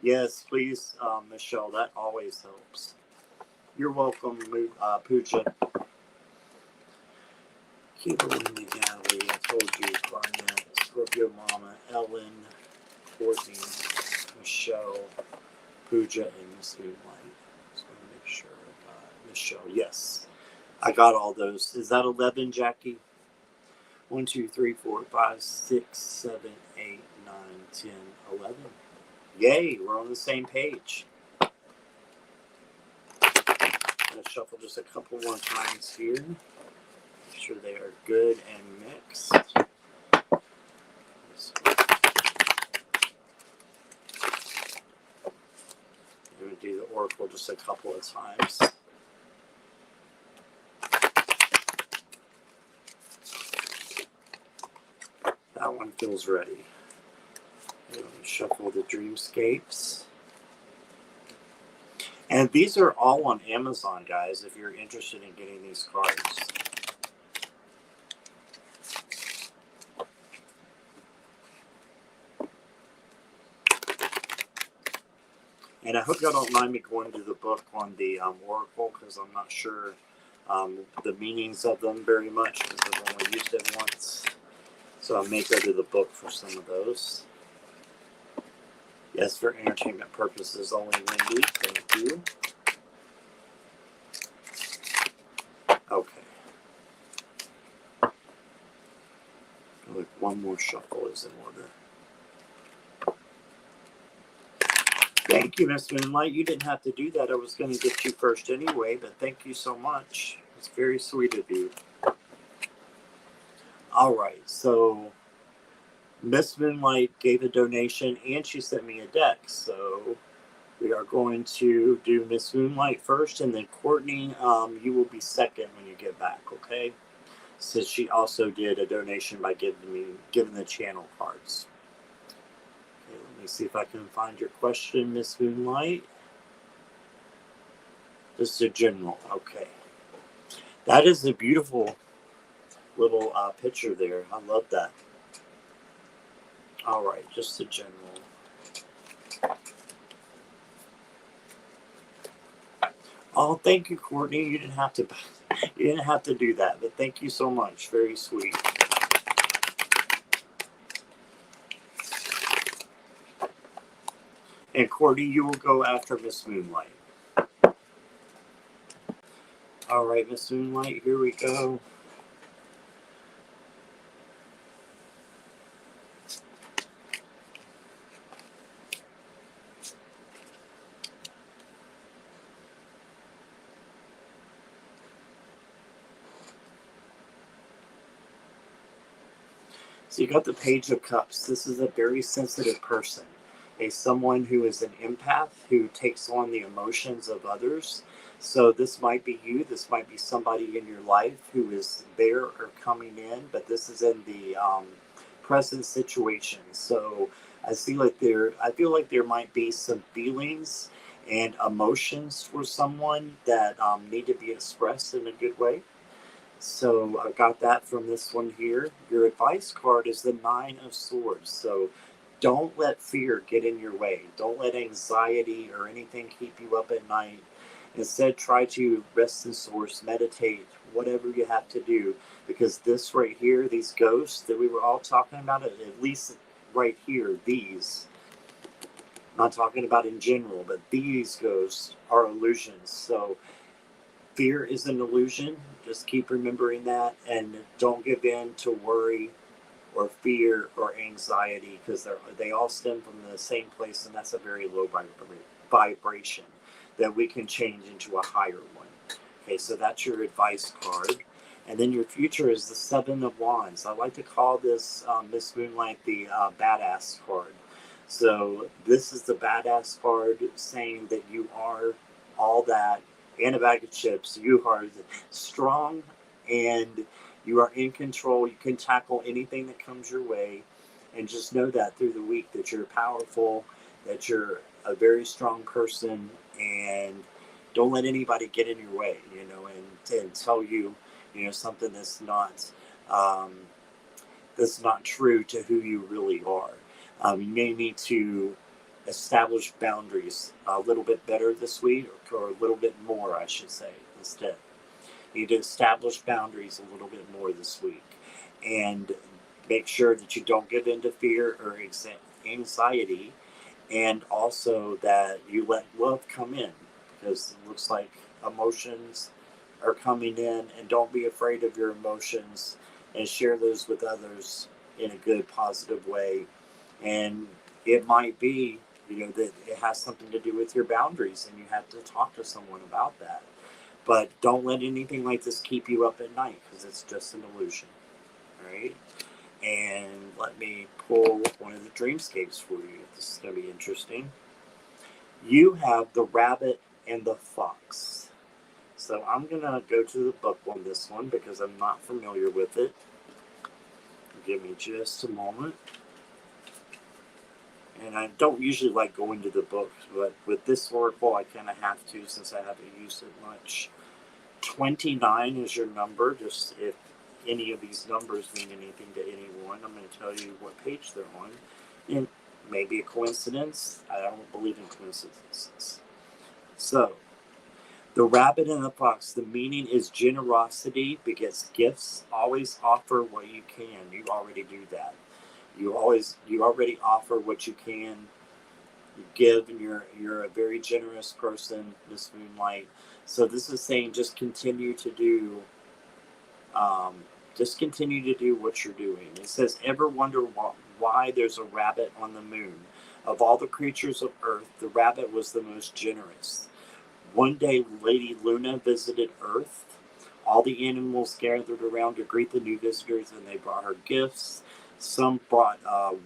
Yes, please, Michelle. That always helps. You're welcome, Pooja. Keep it with me, Natalie. I told you, Barnett, Scorpio Mama, Ellen, Courtney, Michelle, Pooja, and Miss Moonlight. Just want to make sure I got Michelle. Yes, I got all those. Is that 11, Jackie? 1, 2, 3, 4, 5, 6, 7, 8, 9, 10, 11. Yay, we're on the same page. I'm going to shuffle just a couple more times here. Make sure they are good and mixed. I'm going to do the oracle just a couple of times. That one feels ready. I'm going to shuffle the Dreamscapes. And these are all on Amazon, guys, if you're interested in getting these cards. And I hope y'all don't mind me going to the book on the oracle, because I'm not sure the meanings of them very much, because I've only used it once. So I may go to the book for some of those. Yes, for entertainment purposes only, Wendy. Thank you. Okay. Like one more shuffle is in order. Thank you, Miss Moonlight. You didn't have to do that. I was going to get you first anyway, but thank you so much. It's very sweet of you. All right, so Miss Moonlight gave a donation and she sent me a deck. So we are going to do Miss Moonlight first, and then Courtney, you will be second when you get back, okay? Since she also did a donation by giving the channel cards. Okay, let me see if I can find your question, Miss Moonlight. Just a general, okay. That is a beautiful little picture there. I love that. All right, just a general. Oh, thank you, Courtney. You didn't have to do that, but thank you so much. Very sweet. And Courtney, you will go after Miss Moonlight. All right, Miss Moonlight, here we go. So you got the Page of Cups. This is a very sensitive person, someone who is an empath who takes on the emotions of others. So this might be you. This might be somebody in your life who is there or coming in, but this is in the present situation. So I feel like there might be some feelings and emotions for someone that need to be expressed in a good way. So I got that from this one here. Your advice card is the Nine of Swords. So don't let fear get in your way. Don't let anxiety or anything keep you up at night. Instead, try to rest in source, meditate, whatever you have to do. Because this right here, these ghosts that we were all talking about, at least right here, these, I'm not talking about in general, but these ghosts are illusions. So fear is an illusion. Just keep remembering that, and don't give in to worry or fear or anxiety, because they all stem from the same place, and that's a very low vibration that we can change into a higher one. Okay, so that's your advice card. And then your future is the Seven of Wands. I like to call this Miss Moonlight the badass card. So this is the badass card, saying that you are all that and a bag of chips. You are strong and you are in control. You can tackle anything that comes your way. And just know that through the week that you're powerful, that you're a very strong person, and don't let anybody get in your way, and tell you, something that's not true to who you really are. You may need to establish boundaries a little bit better this week, or a little bit more, I should say, instead. You need to establish boundaries a little bit more this week, and make sure that you don't give in to fear or anxiety, and also that you let love come in, because it looks like emotions are coming in, and don't be afraid of your emotions, and share those with others in a good, positive way. And it might be, that it has something to do with your boundaries, and you have to talk to someone about that. But don't let anything like this keep you up at night, because it's just an illusion. All right? And let me pull one of the Dreamscapes for you. This is going to be interesting. You have the Rabbit and the Fox. So I'm going to go to the book on this one, because I'm not familiar with it. Give me just a moment. And I don't usually like going to the book, but with this oracle, I kind of have to, since I haven't used it much. 29 is your number. Just if any of these numbers mean anything to anyone, I'm going to tell you what page they're on. And maybe a coincidence. I don't believe in coincidences. So, the Rabbit and the Fox, the meaning is generosity begets gifts. Always offer what you can. You already do that. You already offer what you can. You give, and you're a very generous person, Miss Moonlight. So this is saying just continue to do what you're doing. It says, ever wonder why there's a rabbit on the moon? Of all the creatures of Earth, the rabbit was the most generous. One day, Lady Luna visited Earth. All the animals gathered around to greet the new visitors, and they brought her gifts. Some brought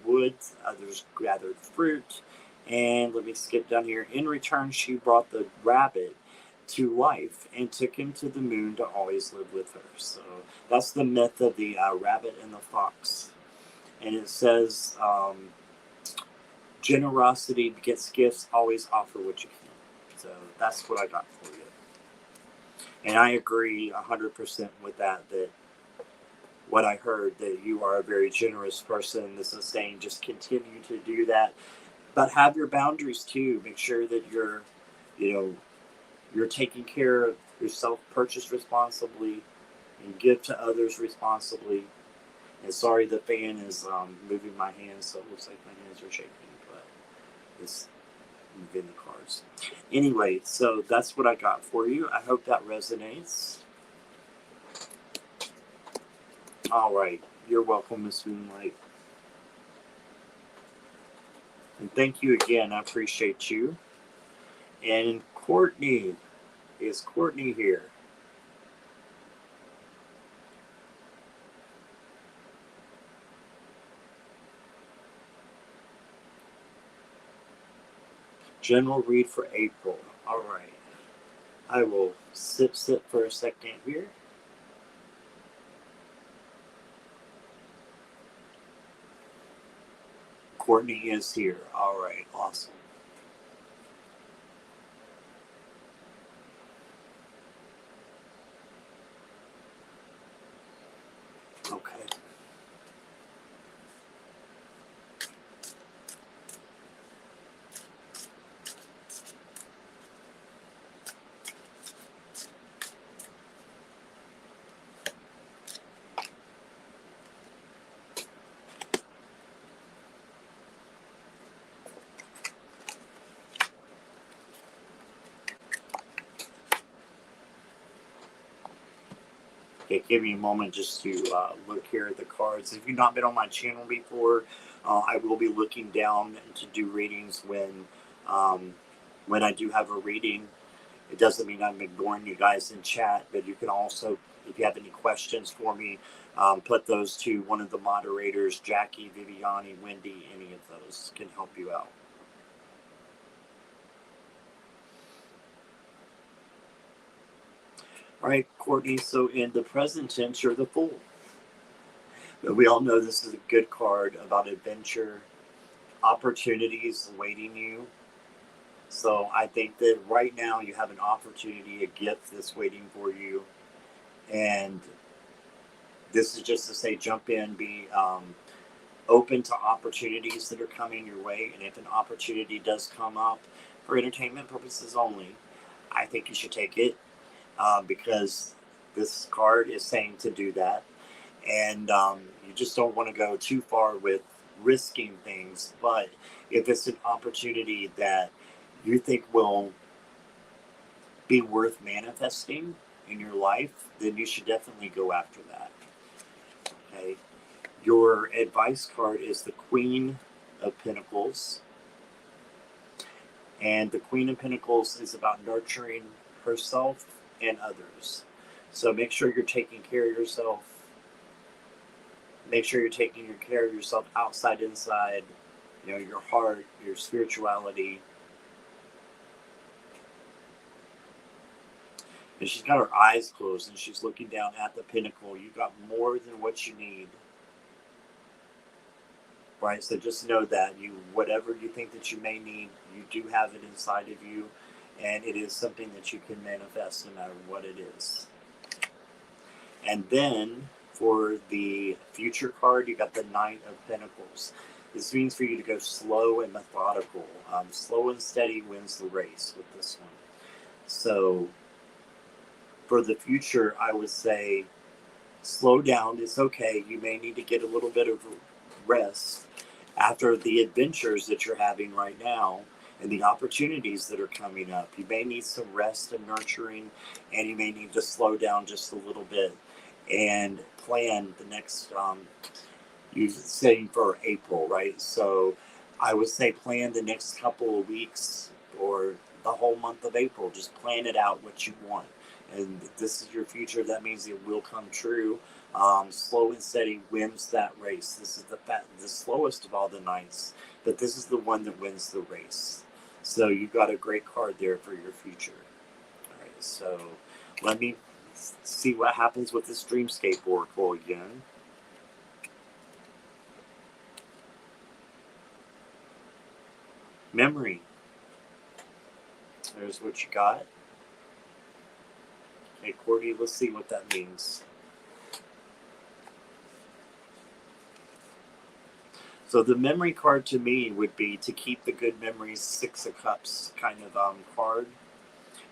wood, others gathered fruit. And let me skip down here. In return, she brought the rabbit to life and took him to the moon to always live with her. So that's the myth of the rabbit and the fox. And it says, generosity begets gifts, always offer what you can. So that's what I got for you. And I agree 100% with that what I heard, that you are a very generous person. This is saying just continue to do that. But have your boundaries too. Make sure that you're taking care of yourself, purchase responsibly, and give to others responsibly. And sorry, the fan is moving my hands, so it looks like my hands are shaking, but it's moving the cards. Anyway, so that's what I got for you. I hope that resonates. All right. You're welcome, Miss Moonlight. And thank you again. I appreciate you. And Courtney. Is Courtney here? General read for April. All right. I will sit for a second here. Courtney is here. All right. Awesome. Okay. Okay, give me a moment just to look here at the cards. If you've not been on my channel before, I will be looking down to do readings when I do have a reading. It doesn't mean I'm ignoring you guys in chat, but you can also, if you have any questions for me, put those to one of the moderators, Jackie, Viviani, Wendy, any of those can help you out. All right, Courtney, so in the present tense, you're the Fool. But we all know this is a good card about adventure, opportunities awaiting you. So I think that right now you have an opportunity, a gift that's waiting for you. And this is just to say, jump in, be open to opportunities that are coming your way. And if an opportunity does come up for entertainment purposes only, I think you should take it because this card is saying to do that. And you just don't want to go too far with risking things. But if it's an opportunity that you think will be worth manifesting in your life, then you should definitely go after that. Okay. Your advice card is the Queen of Pentacles. And the Queen of Pentacles is about nurturing herself and others. So make sure you're taking care of yourself. Make sure you're taking care of yourself outside, inside, your heart, your spirituality. And she's got her eyes closed and she's looking down at the pinnacle. You got more than what you need. Right? So just know that whatever you think that you may need, you do have it inside of you. And it is something that you can manifest no matter what it is. And then for the future card, you got the Knight of Pentacles. This means for you to go slow and methodical. Slow and steady wins the race with this one. So for the future, I would say slow down. It's okay. You may need to get a little bit of rest after the adventures that you're having right now and the opportunities that are coming up. You may need some rest and nurturing, and you may need to slow down just a little bit and plan the next, you're saying for April, right? So I would say plan the next couple of weeks or the whole month of April. Just plan it out what you want. And this is your future. That means it will come true. Slow and steady wins that race. This is the slowest of all the knights, but this is the one that wins the race. So you got a great card there for your future. All right, so let me see what happens with this Dreamscape Oracle again. Memory. There's what you got. Okay, Courtney, let's see what that means. So the memory card to me would be to keep the good memories, Six of Cups kind of card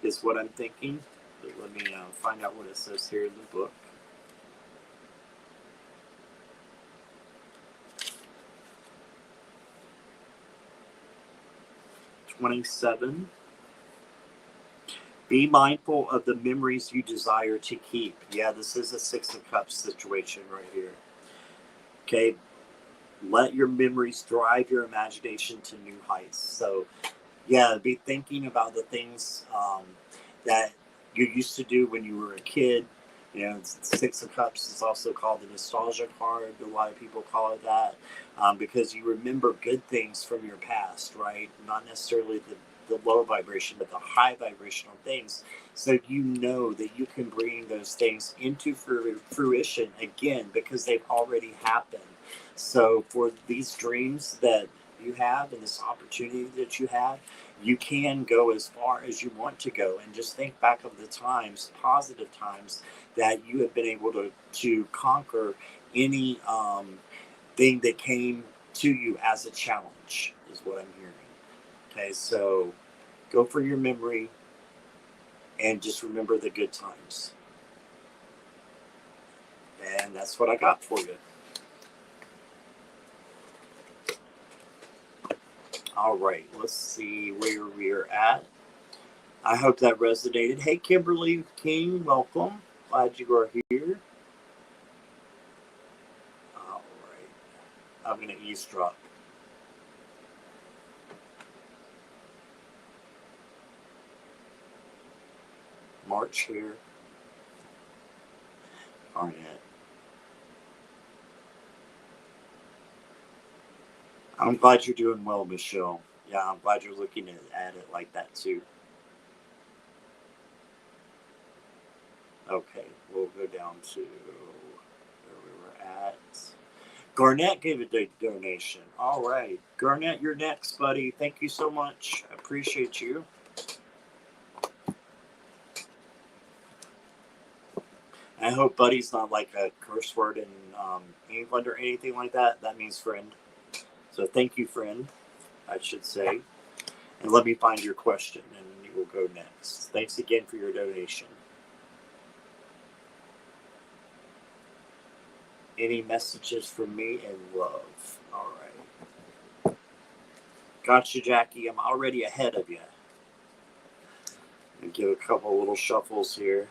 is what I'm thinking. But let me find out what it says here in the book. $27. Be mindful of the memories you desire to keep. Yeah, this is a Six of Cups situation right here. Okay, let your memories drive your imagination to new heights. So, yeah, be thinking about the things that you used to do when you were a kid. Six of Cups is also called the nostalgia card. A lot of people call it that because you remember good things from your past, right? Not necessarily the low vibration, but the high vibrational things, so you know that you can bring those things into fruition again because they've already happened. So for these dreams that you have and this opportunity that you have, you can go as far as you want to go, and just think back of the times, positive times, that you have been able to conquer any thing that came to you as a challenge, is what I'm hearing. Okay, so go for your memory and just remember the good times. And that's what I got for you. All right, let's see where we're at. I hope that resonated. Hey, Kimberly King, welcome. Glad you are here. All right, I'm going to eavesdrop. March here. Arnett. I'm glad you're doing well, Michelle. Yeah, I'm glad you're looking at it like that too. Okay, we'll go down to where we were at. Garnett gave a donation. All right. Garnett, you're next, buddy. Thank you so much. I appreciate you. I hope buddy's not like a curse word in England or anything like that. That means friend. So thank you, friend, I should say. And let me find your question, and you will go next. Thanks again for your donation. Any messages from me in love? All right. Gotcha, Jackie. I'm already ahead of you. And give a couple little shuffles here.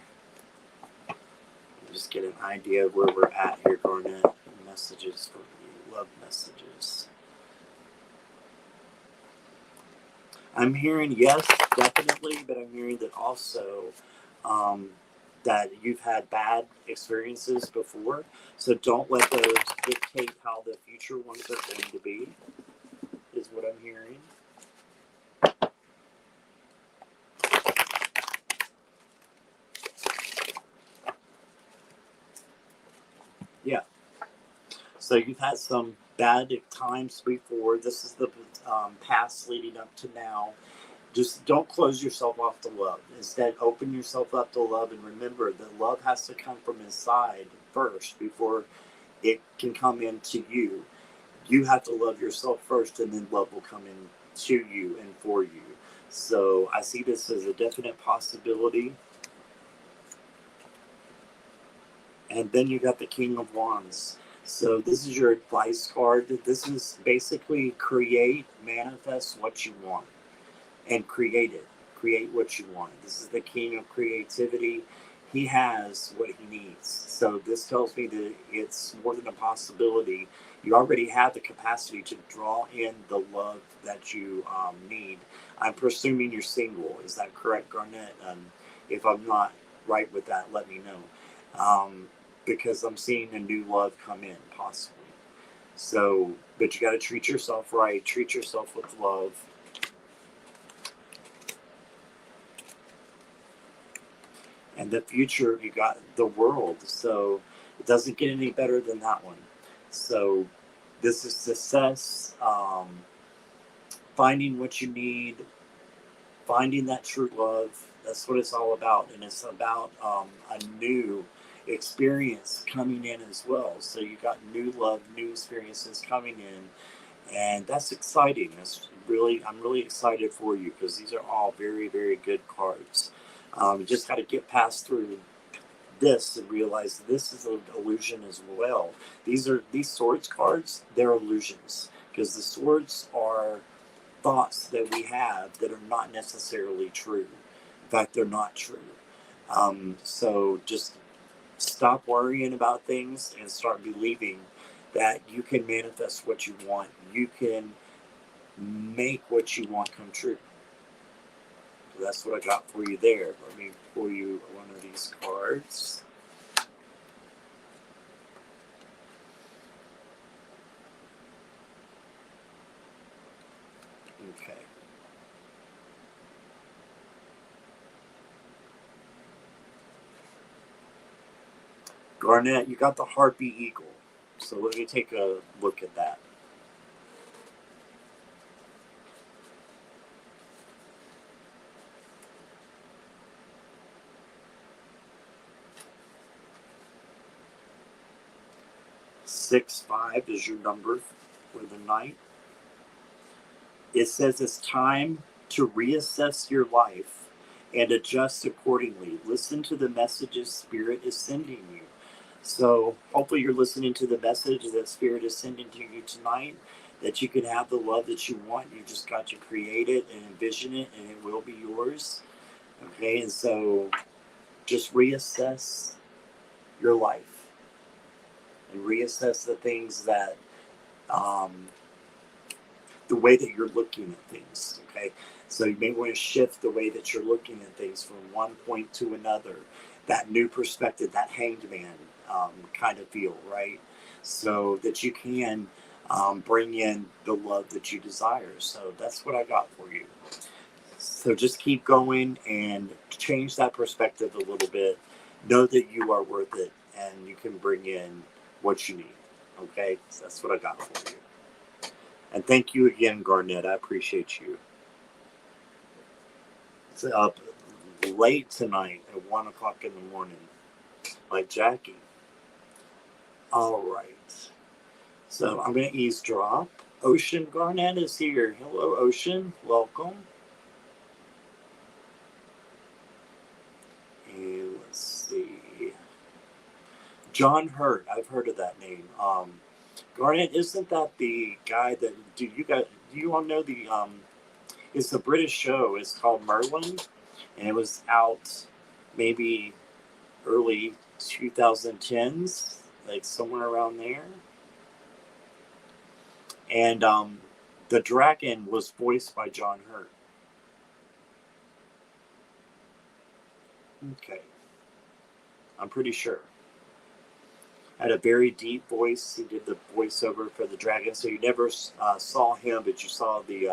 Just get an idea of where we're at here, Garnett. Messages for you. Love messages. I'm hearing yes, definitely, but I'm hearing that also that you've had bad experiences before. So don't let those dictate how the future ones are going to be, is what I'm hearing. Yeah. So you've had some bad times before. This is the past leading up to now. Just don't close yourself off to love. Instead, open yourself up to love, and remember that love has to come from inside first before it can come into you. You have to love yourself first, and then love will come in to you and for you. So I see this as a definite possibility. And then you got the King of Wands. So this is your advice card. This is basically create, manifest what you want, and create it. Create what you want. This is the king of creativity. He has what he needs. So this tells me that it's more than a possibility. You already have the capacity to draw in the love that you need. I'm presuming you're single. Is that correct, Garnett? If I'm not right with that, let me know. Because I'm seeing a new love come in, possibly. So, but you got to treat yourself right. Treat yourself with love. And the future, you got the world. So it doesn't get any better than that one. So this is success, finding what you need, finding that true love. That's what it's all about. And it's about a new experience coming in as well. So you got new love, new experiences coming in. And that's exciting. I'm really excited for you because these are all very, very good cards. You just got to get past through this and realize this is an illusion as well. These swords cards, they're illusions because the swords are thoughts that we have that are not necessarily true. In fact, they're not true. So just stop worrying about things and start believing that you can manifest what you want. You can make what you want come true. So that's what I got for you there. Let me pull you one of these cards. Okay. Garnet, you got the Harpy Eagle. So let me take a look at that. Six, 5 is your number for the night. It says it's time to reassess your life and adjust accordingly. Listen to the messages Spirit is sending you. So hopefully you're listening to the message that Spirit is sending to you tonight, that you can have the love that you want. You just got to create it and envision it, and it will be yours. Okay, and so just reassess your life and reassess the things that, the way that you're looking at things. Okay, so you may want to shift the way that you're looking at things from one point to another. That new perspective, that hanged man kind of feel, right? So that you can bring in the love that you desire. So that's what I got for you. So just keep going and change that perspective a little bit. Know that you are worth it and you can bring in what you need. Okay, so that's what I got for you. And thank you again, Garnet. I appreciate you. It's up late tonight at 1 o'clock in the morning, like Jackie. All right. So I'm going to eavesdrop. Ocean Garnet is here. Hello, Ocean. Welcome. And let's see. John Hurt. I've heard of that name. Garnet, isn't that the guy that do you all know the it's a British show. It's called Merlin, and it was out maybe early 2010s, like somewhere around there. And the dragon was voiced by John Hurt. Okay, I'm pretty sure. Had a very deep voice. He did the voiceover for the dragon, so you never saw him, but you saw the.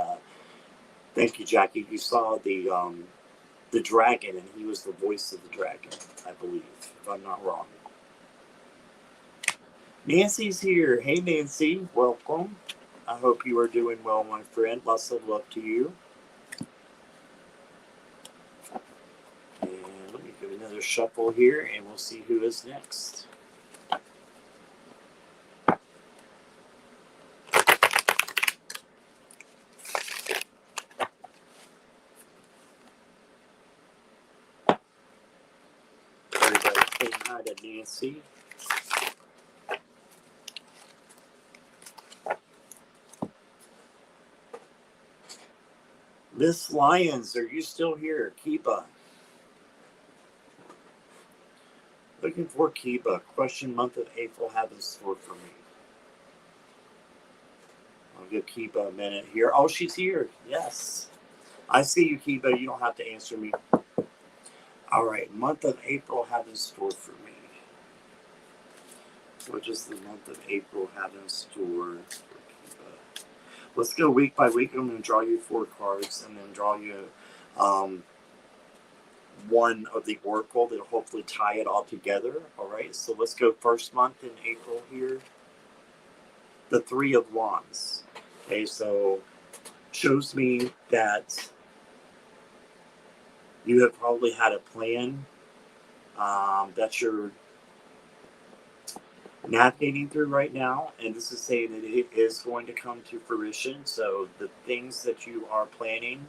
Thank you, Jackie. You saw the dragon, and he was the voice of the dragon, I believe, if I'm not wrong. Nancy's here. Hey, Nancy. Welcome. I hope you are doing well, my friend. Lots of love to you. And let me give another shuffle here, and we'll see who is next. Everybody saying hi to Nancy. Miss Lyons, are you still here? Kiba. Looking for Kiba. Question month of April have in store for me. I'll give Kiba a minute here. Oh, she's here. Yes. I see you, Kiba. You don't have to answer me. All right. Month of April have in store for me. What does the month of April have in store for Kiba? Let's go week by week. I'm going to draw you 4 cards and then draw you one of the oracle that'll hopefully tie it all together. All right. So let's go first month in April here. The 3 of Wands. Okay. So shows me that you have probably had a plan that you're navigating through right now, and this is saying that it is going to come to fruition. So the things that you are planning,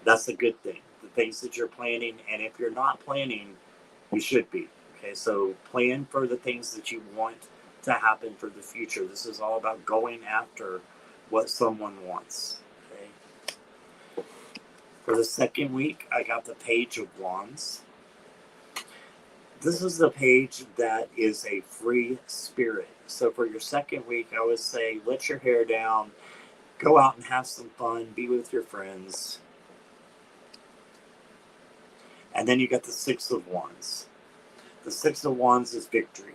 that's a good thing. The things that you're planning, and if you're not planning, you should be. Okay, so plan for the things that you want to happen for the future. This is all about going after what someone wants. Okay. For the second week, I got the Page of Wands. This is the page that is a free spirit. So for your second week, I would say let your hair down, go out and have some fun, be with your friends. And then you got the 6 of Wands. The 6 of Wands is victory.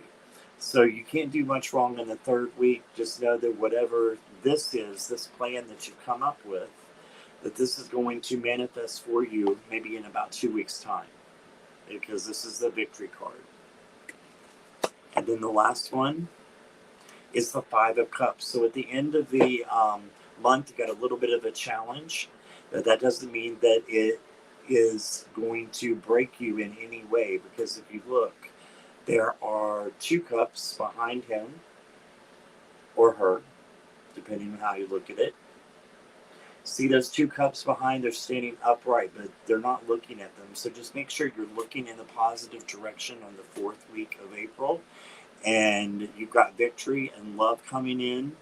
So you can't do much wrong in the third week. Just know that whatever this is, this plan that you've come up with, that this is going to manifest for you maybe in about 2 weeks' time. because this is the victory card. And then the last one is the Five of Cups. So at the end of the month, you got a little bit of a challenge, but that doesn't mean that it is going to break you in any way, because if you look, there are two cups behind him or her, depending on how you look at it. See those two cups behind? They're standing upright, but they're not looking at them. So just make sure you're looking in the positive direction on the 4th week of April. And you've got victory and love coming in.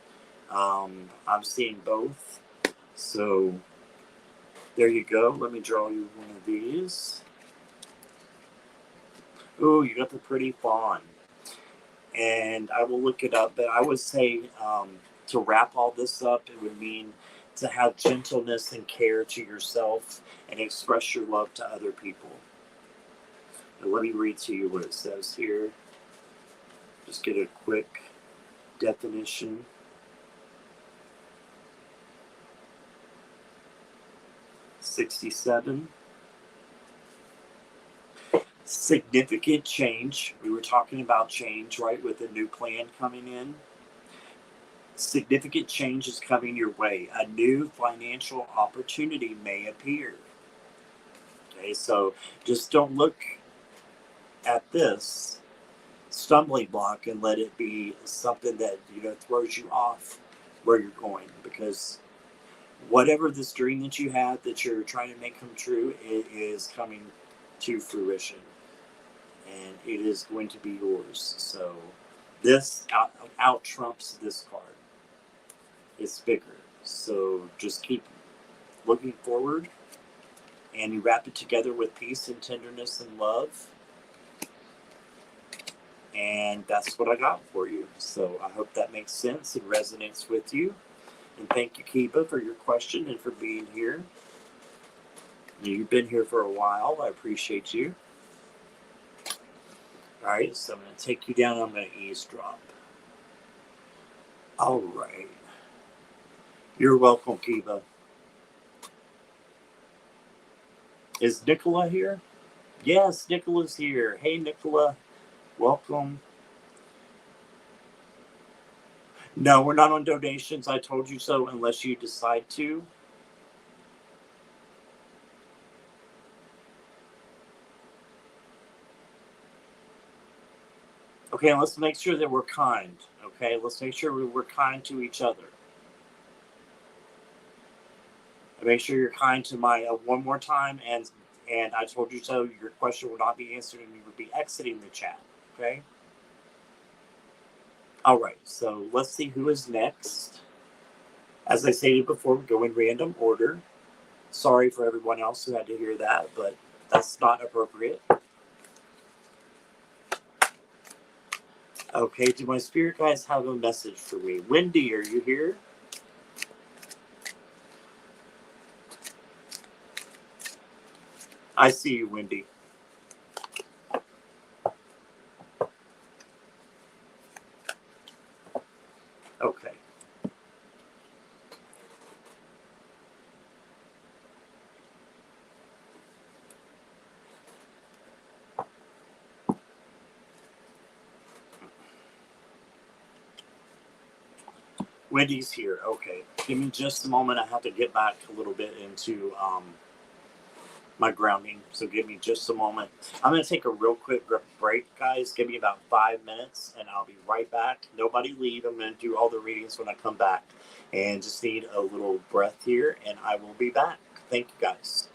I'm seeing both. So there you go. Let me draw you one of these. Ooh, you got the pretty fawn. And I will look it up, but I would say to wrap all this up, it would mean to have gentleness and care to yourself and express your love to other people. Now, let me read to you what it says here. Just get a quick definition. '67. Significant change. We were talking about change, right, with a new plan coming in. Significant change is coming your way. A new financial opportunity may appear. Okay, so just don't look at this stumbling block and let it be something that throws you off where you're going, because whatever this dream that you have that you're trying to make come true, it is coming to fruition, and it is going to be yours. So this out trumps this card. It's bigger. So just keep looking forward, and you wrap it together with peace and tenderness and love. And that's what I got for you. So I hope that makes sense and resonates with you. And thank you, Kiba, for your question and for being here. You've been here for a while. I appreciate you. All right, so I'm going to take you down. I'm going to eavesdrop. All right. You're welcome, Kiba. Is Nicola here? Yes, Nicola's here. Hey, Nicola. Welcome. No, we're not on donations. I told you so unless you decide to. Okay, let's make sure that we're kind. Okay, let's make sure we're kind to each other. Make sure you're kind to my one more time, and I told you so. Your question will not be answered, and you would be exiting the chat. Okay. All right. So let's see who is next. As I stated before, we go in random order. Sorry for everyone else who had to hear that, but that's not appropriate. Okay. Do my spirit guides have a message for me? Wendy, are you here? I see you, Wendy. Okay. Wendy's here. Okay. Give me just a moment. I have to get back a little bit into my grounding. So give me just a moment. I'm going to take a real quick break, guys. Give me about 5 minutes, and I'll be right back. Nobody leave. I'm going to do all the readings when I come back, and just need a little breath here, and I will be back. Thank you, guys.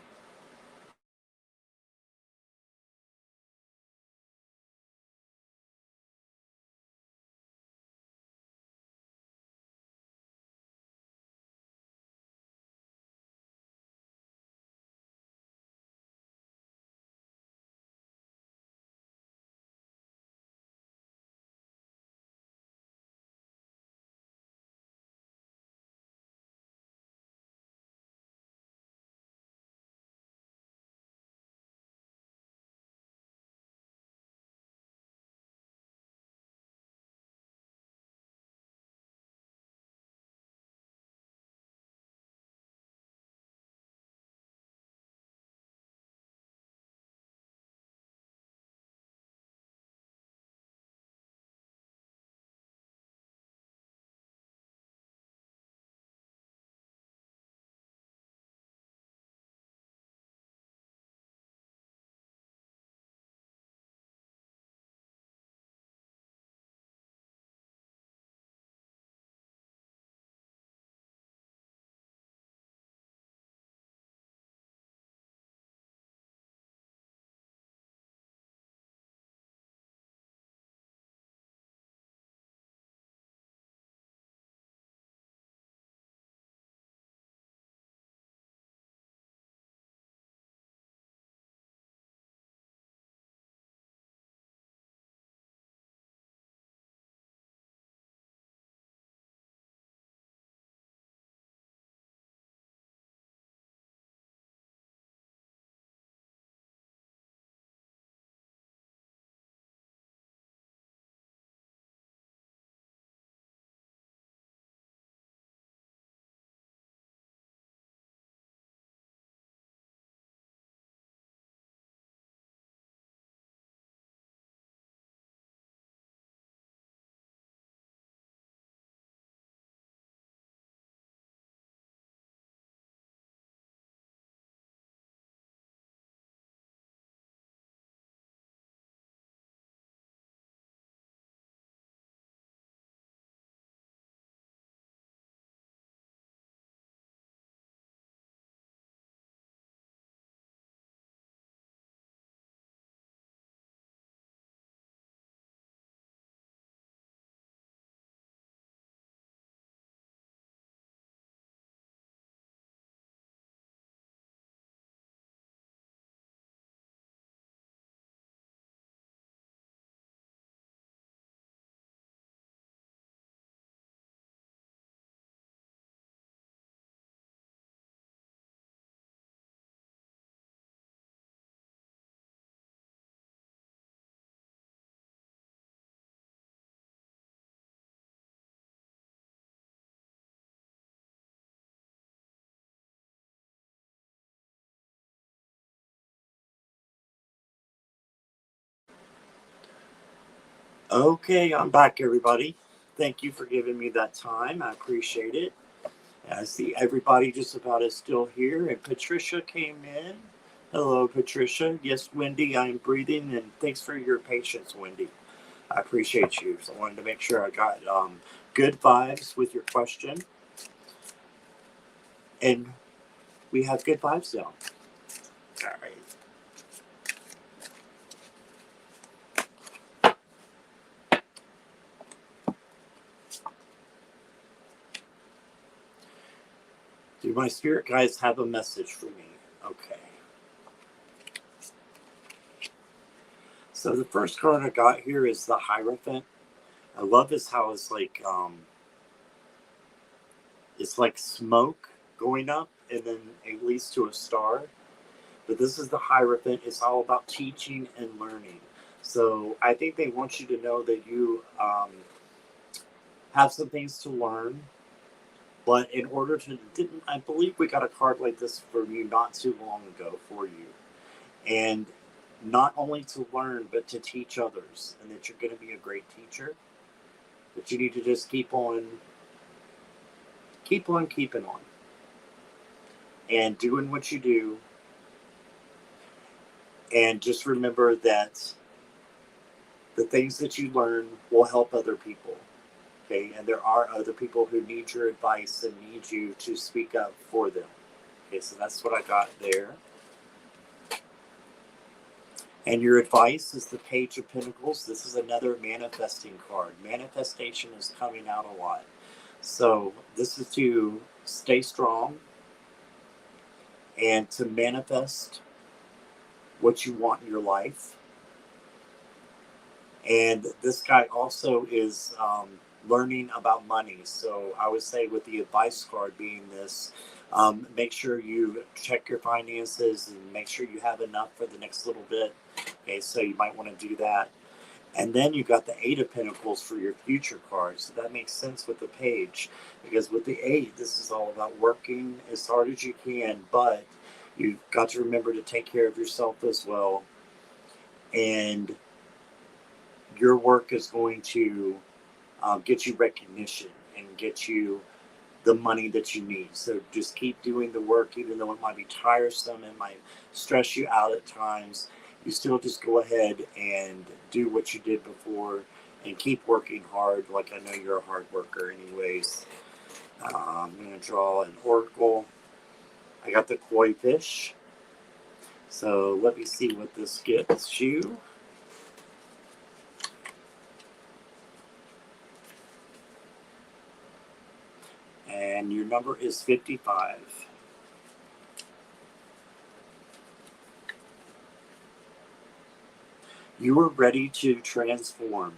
Okay, I'm back, everybody. Thank you for giving me that time. I appreciate it. I see everybody just about is still here, and Patricia came in. Hello, Patricia. Yes, Wendy, I'm breathing, and thanks for your patience, Wendy. I appreciate you. So I wanted to make sure I got good vibes with your question, and we have good vibes now. All right. Do my spirit guides have a message for me? Okay. So the first card I got here is the Hierophant. I love this how it's like smoke going up and then it leads to a star. But this is the Hierophant. It's all about teaching and learning. So I think they want you to know that you have some things to learn. But in order to, I believe we got a card like this for you not too long ago for you. And not only to learn, but to teach others. And that you're going to be a great teacher. But you need to just keep on keeping on. And doing what you do. And just remember that the things that you learn will help other people. Okay, and there are other people who need your advice and need you to speak up for them. Okay, so that's what I got there. And your advice is the Page of Pentacles. This is another manifesting card. Manifestation is coming out a lot. So this is to stay strong and to manifest what you want in your life. And this guy also is learning about money. So I would say with the advice card being this, make sure you check your finances and make sure you have enough for the next little bit. Okay, so you might want to do that. And then you got the Eight of Pentacles for your future cards. So that makes sense with the Page. Because with the Eight, this is all about working as hard as you can, but you've got to remember to take care of yourself as well. And your work is going to get you recognition and get you the money that you need. So just keep doing the work, even though it might be tiresome, it might stress you out at times. You still just go ahead and do what you did before and keep working hard. Like I know you're a hard worker anyways. I'm going to draw an oracle. I got the koi fish. So let me see what this gets you. And your number is 55. You are ready to transform.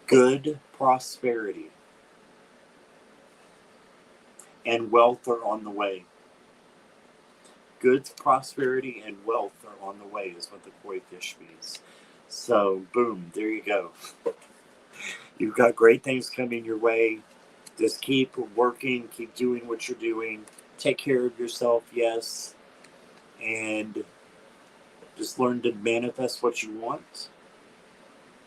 Good prosperity and wealth are on the way. Good prosperity and wealth are on the way is what the koi fish means. So, boom, there you go. You've got great things coming your way. Just keep working, keep doing what you're doing. Take care of yourself, yes. And just learn to manifest what you want.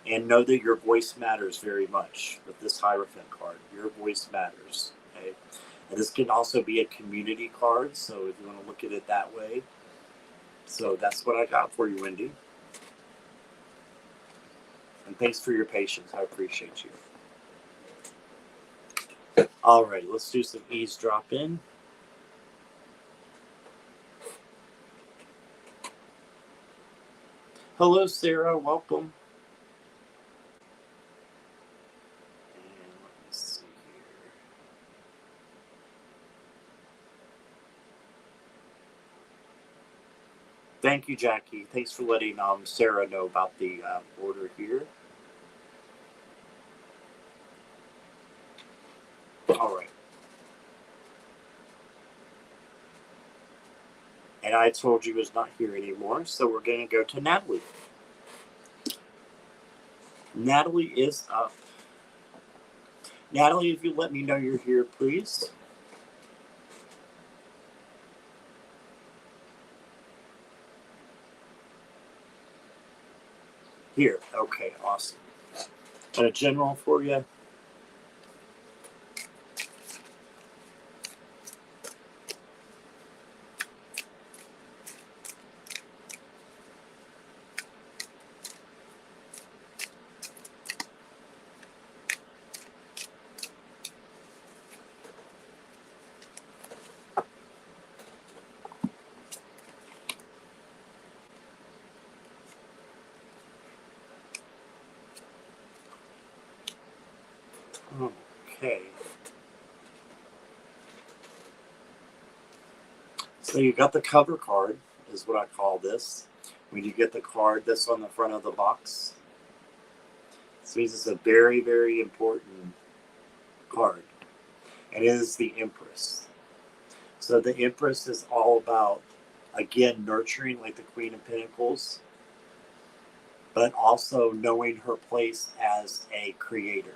And know that your voice matters very much with this Hierophant card. Your voice matters. Okay? And this can also be a community card, so if you want to look at it that way. So that's what I got for you, Wendy. And thanks for your patience. I appreciate you. All right, let's do some eavesdropping. Hello, Sarah. Welcome. And let me see here. Thank you, Jackie. Thanks for letting Sarah know about the order here. All right. And I told you it's not here anymore, so we're going to go to Natalie. Natalie is up. Natalie, if you let me know you're here, please. Here. Okay, awesome. Got a general for you. Okay. So you got the cover card, is what I call this. When you get the card that's on the front of the box. This means it's a very, very important card. And it is the Empress. So the Empress is all about, again, nurturing like the Queen of Pentacles, but also knowing her place as a creator.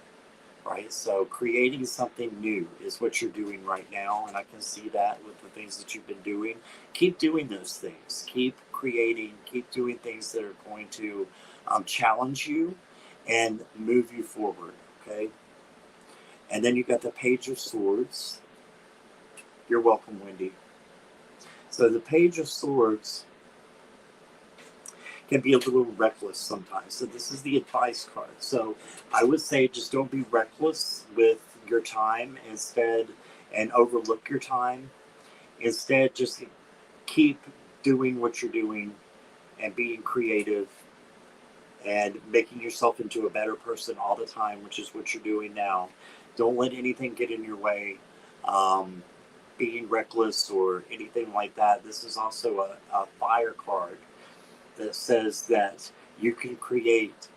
Right, so creating something new is what you're doing right now, and I can see that with the things that you've been doing. Keep doing those things. Keep creating. Keep doing things that are going to challenge you and move you forward. Okay, and then you got the Page of Swords. You're welcome, Wendy. So the Page of Swords can be a little reckless sometimes. So this is the advice card. So I would say just don't be reckless with your time instead and overlook your time. Instead, just keep doing what you're doing and being creative and making yourself into a better person all the time, which is what you're doing now. Don't let anything get in your way. Being reckless or anything like that. This is also a fire card that says that you can create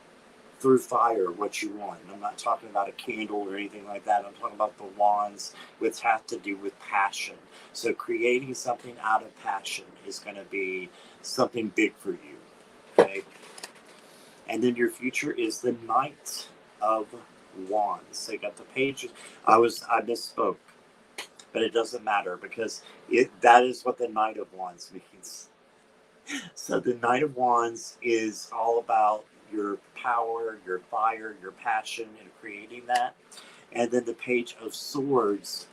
through fire what you want. And I'm not talking about a candle or anything like that. I'm talking about the wands, which have to do with passion. So creating something out of passion is going to be something big for you. Okay. And then your future is the Knight of Wands. So you got the Page. I misspoke, but it doesn't matter because that is what the Knight of Wands means. So the Knight of Wands is all about your power, your fire, your passion in creating that. And then the Page of Swords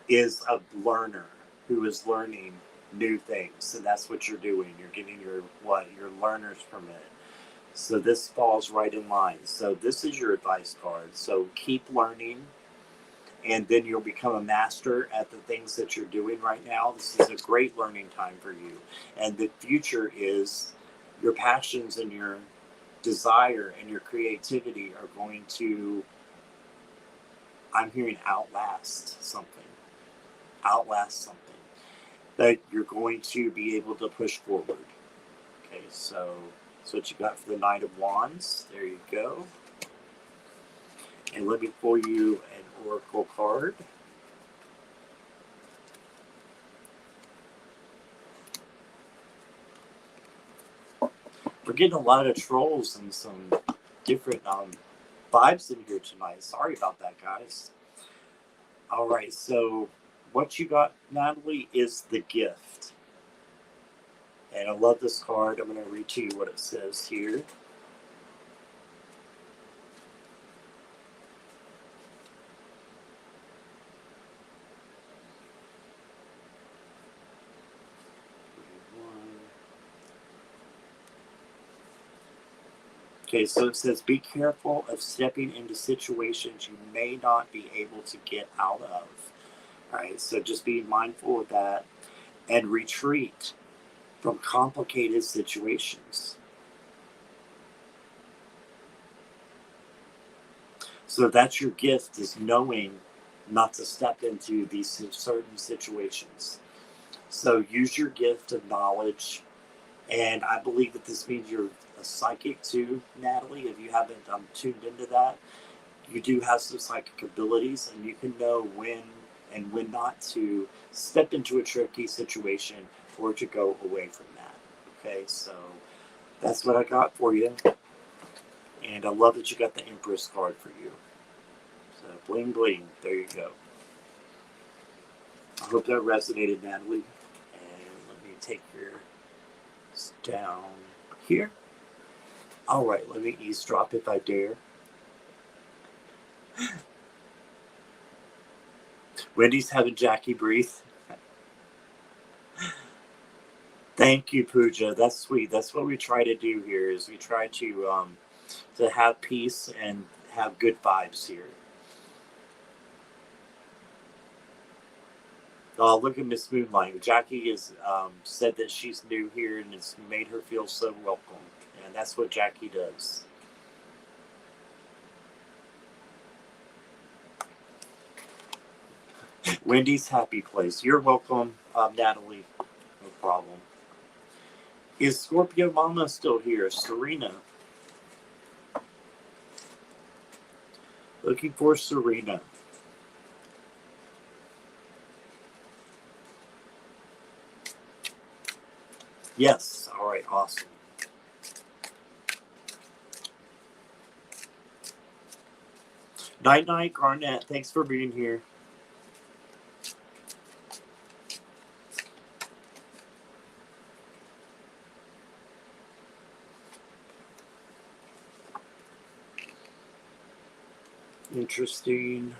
is a learner who is learning new things. And that's what you're doing. You're getting your learner's permit. So this falls right in line. So this is your advice card. So keep learning. And then you'll become a master at the things that you're doing right now. This is a great learning time for you. And the future is your passions and your desire and your creativity are going to, I'm hearing outlast something. Outlast something. That you're going to be able to push forward. Okay, so that's what you got for the Knight of Wands. There you go. And let me pull you an oracle card. We're getting a lot of trolls and some different vibes in here tonight. Sorry about that, guys. All right, so what you got, Natalie, is the Gift. And I love this card. I'm going to read to you what it says here. Okay, so it says, be careful of stepping into situations you may not be able to get out of. All right, so just be mindful of that and retreat from complicated situations. So that's your gift, is knowing not to step into these certain situations. So use your gift of knowledge. And I believe that this means you're a psychic too, Natalie. If you haven't tuned into that, you do have some psychic abilities, and you can know when and when not to step into a tricky situation or to go away from that. Okay, so that's what I got for you. And I love that you got the Empress card for you. So bling bling, there you go. I hope that resonated, Natalie. And let me take your down here. All right, let me eavesdrop if I dare. Wendy's having Jackie breathe. Thank you, Pooja. That's sweet. That's what we try to do here. Is we try to have peace and have good vibes here. Oh, look at Miss Moonlight. Jackie has said that she's new here and it's made her feel so welcome. And that's what Jackie does. Wendy's happy place. You're welcome, Natalie. No problem. Is Scorpio Mama still here? Serena. Looking for Serena. Yes. All right. Awesome. Night night, Garnett. Thanks for being here. Interesting.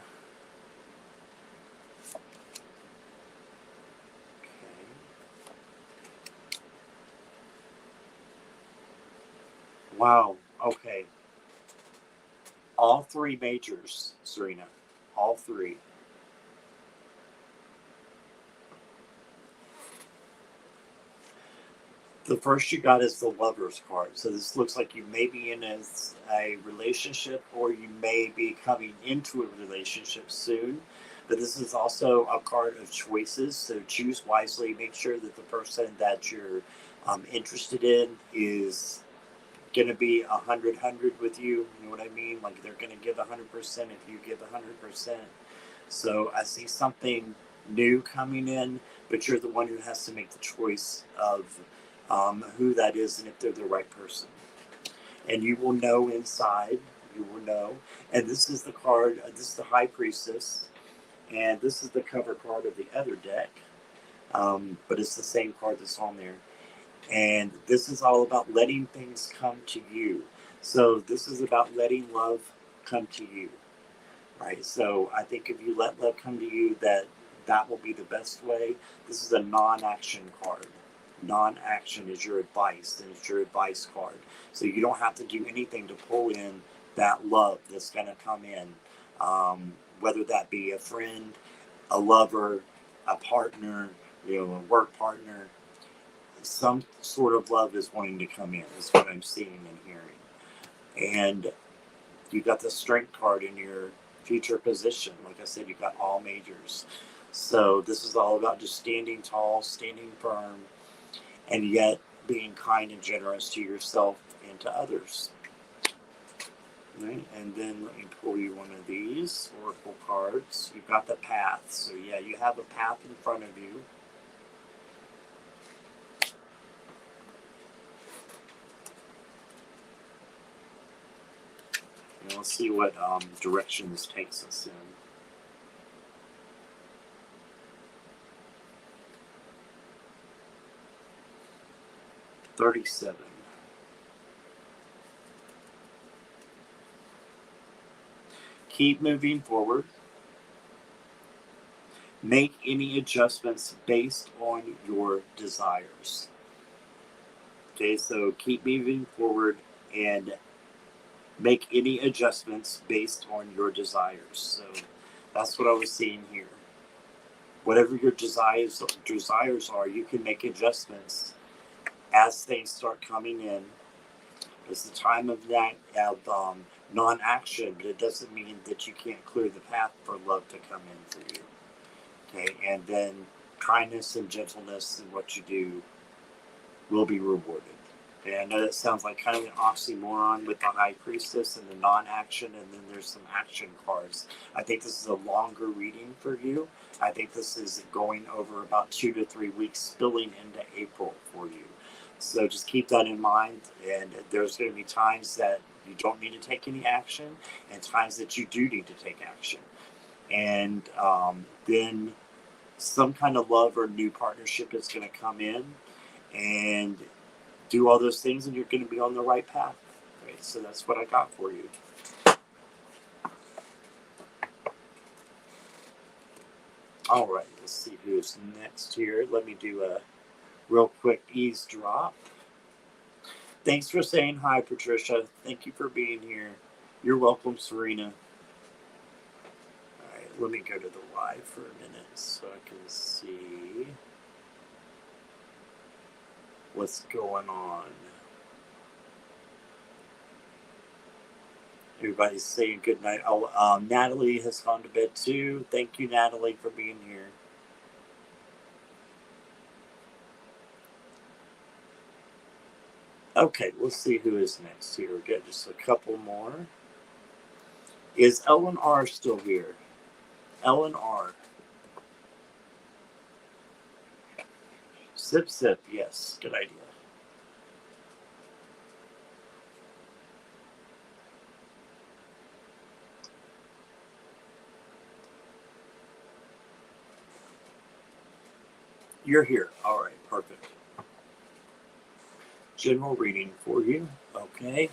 Okay. Wow. Okay. All three majors, Serena. All three. The first you got is the Lover's card. So this looks like you may be in a relationship or you may be coming into a relationship soon. But this is also a card of choices. So choose wisely. Make sure that the person that you're interested in is going to be 100 with you. You know what I mean? Like they're going to give 100% if you give 100%. So I see something new coming in, but you're the one who has to make the choice of who that is and if they're the right person. And you will know inside. You will know. And this is the card. This is the High Priestess, and this is the cover card of the other deck. But it's the same card that's on there. And this is all about letting things come to you. So this is about letting love come to you. Right. So I think if you let love come to you, that will be the best way. This is a non-action card. Non-action is your advice, and it's your advice card. So you don't have to do anything to pull in that love that's going to come in, whether that be a friend, a lover, a partner, a work partner. Some sort of love is wanting to come in, is what I'm seeing and hearing. And you got the strength card in your future position. Like I said, you got all majors. So this is all about just standing tall, standing firm, and yet being kind and generous to yourself and to others. Right? And then let me pull you one of these oracle cards. You've got the path. So yeah, you have a path in front of you. And let's see what direction this takes us in. 37. Keep moving forward. Make any adjustments based on your desires. Okay, so keep moving forward and make any adjustments based on your desires. So that's what I was seeing here. Whatever your desires are, you can make adjustments as things start coming in. It's the time of that non-action, but it doesn't mean that you can't clear the path for love to come in for you. Okay, and then kindness and gentleness in what you do will be rewarded. Okay, I know that sounds like kind of an oxymoron with the High Priestess and the non-action, and then there's some action cards. I think this is a longer reading for you. I think this is going over about 2 to 3 weeks, spilling into April for you. So just keep that in mind, and there's going to be times that you don't need to take any action, and times that you do need to take action. And then some kind of love or new partnership is going to come in and do all those things, and you're going to be on the right path. So that's what I got for you. All right, let's see who's next here. Let me do a real quick eavesdrop. Thanks for saying hi, Patricia. Thank you for being here. You're welcome, Serena. All right, let me go to the live for a minute so I can see what's going on. Everybody's saying good night. Oh, Natalie has gone to bed too. Thank you, Natalie, for being here. Okay, we'll see who is next here. We've got just a couple more. Is Ellen R still here? Ellen R. Sip, sip. Yes, good idea. You're here. All right, perfect. General reading for you. Okay.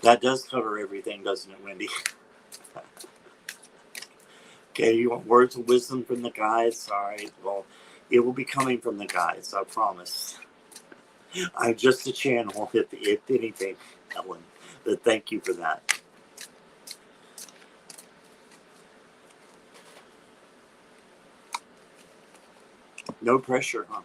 That does cover everything, doesn't it, Wendy? Okay, you want words of wisdom from the guides? All right, well, it will be coming from the guides, I promise. I'm just a channel, if anything, Ellen. But thank you for that. No pressure, huh?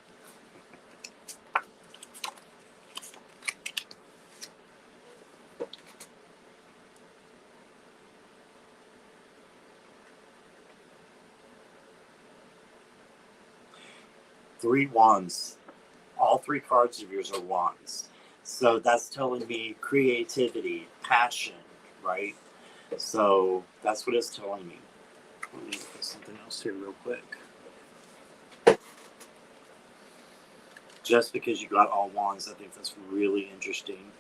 Three wands. All three cards of yours are wands. So that's telling me creativity, passion, right? So that's what it's telling me. Let me put something else here real quick. Just because you got all wands, I think that's really interesting.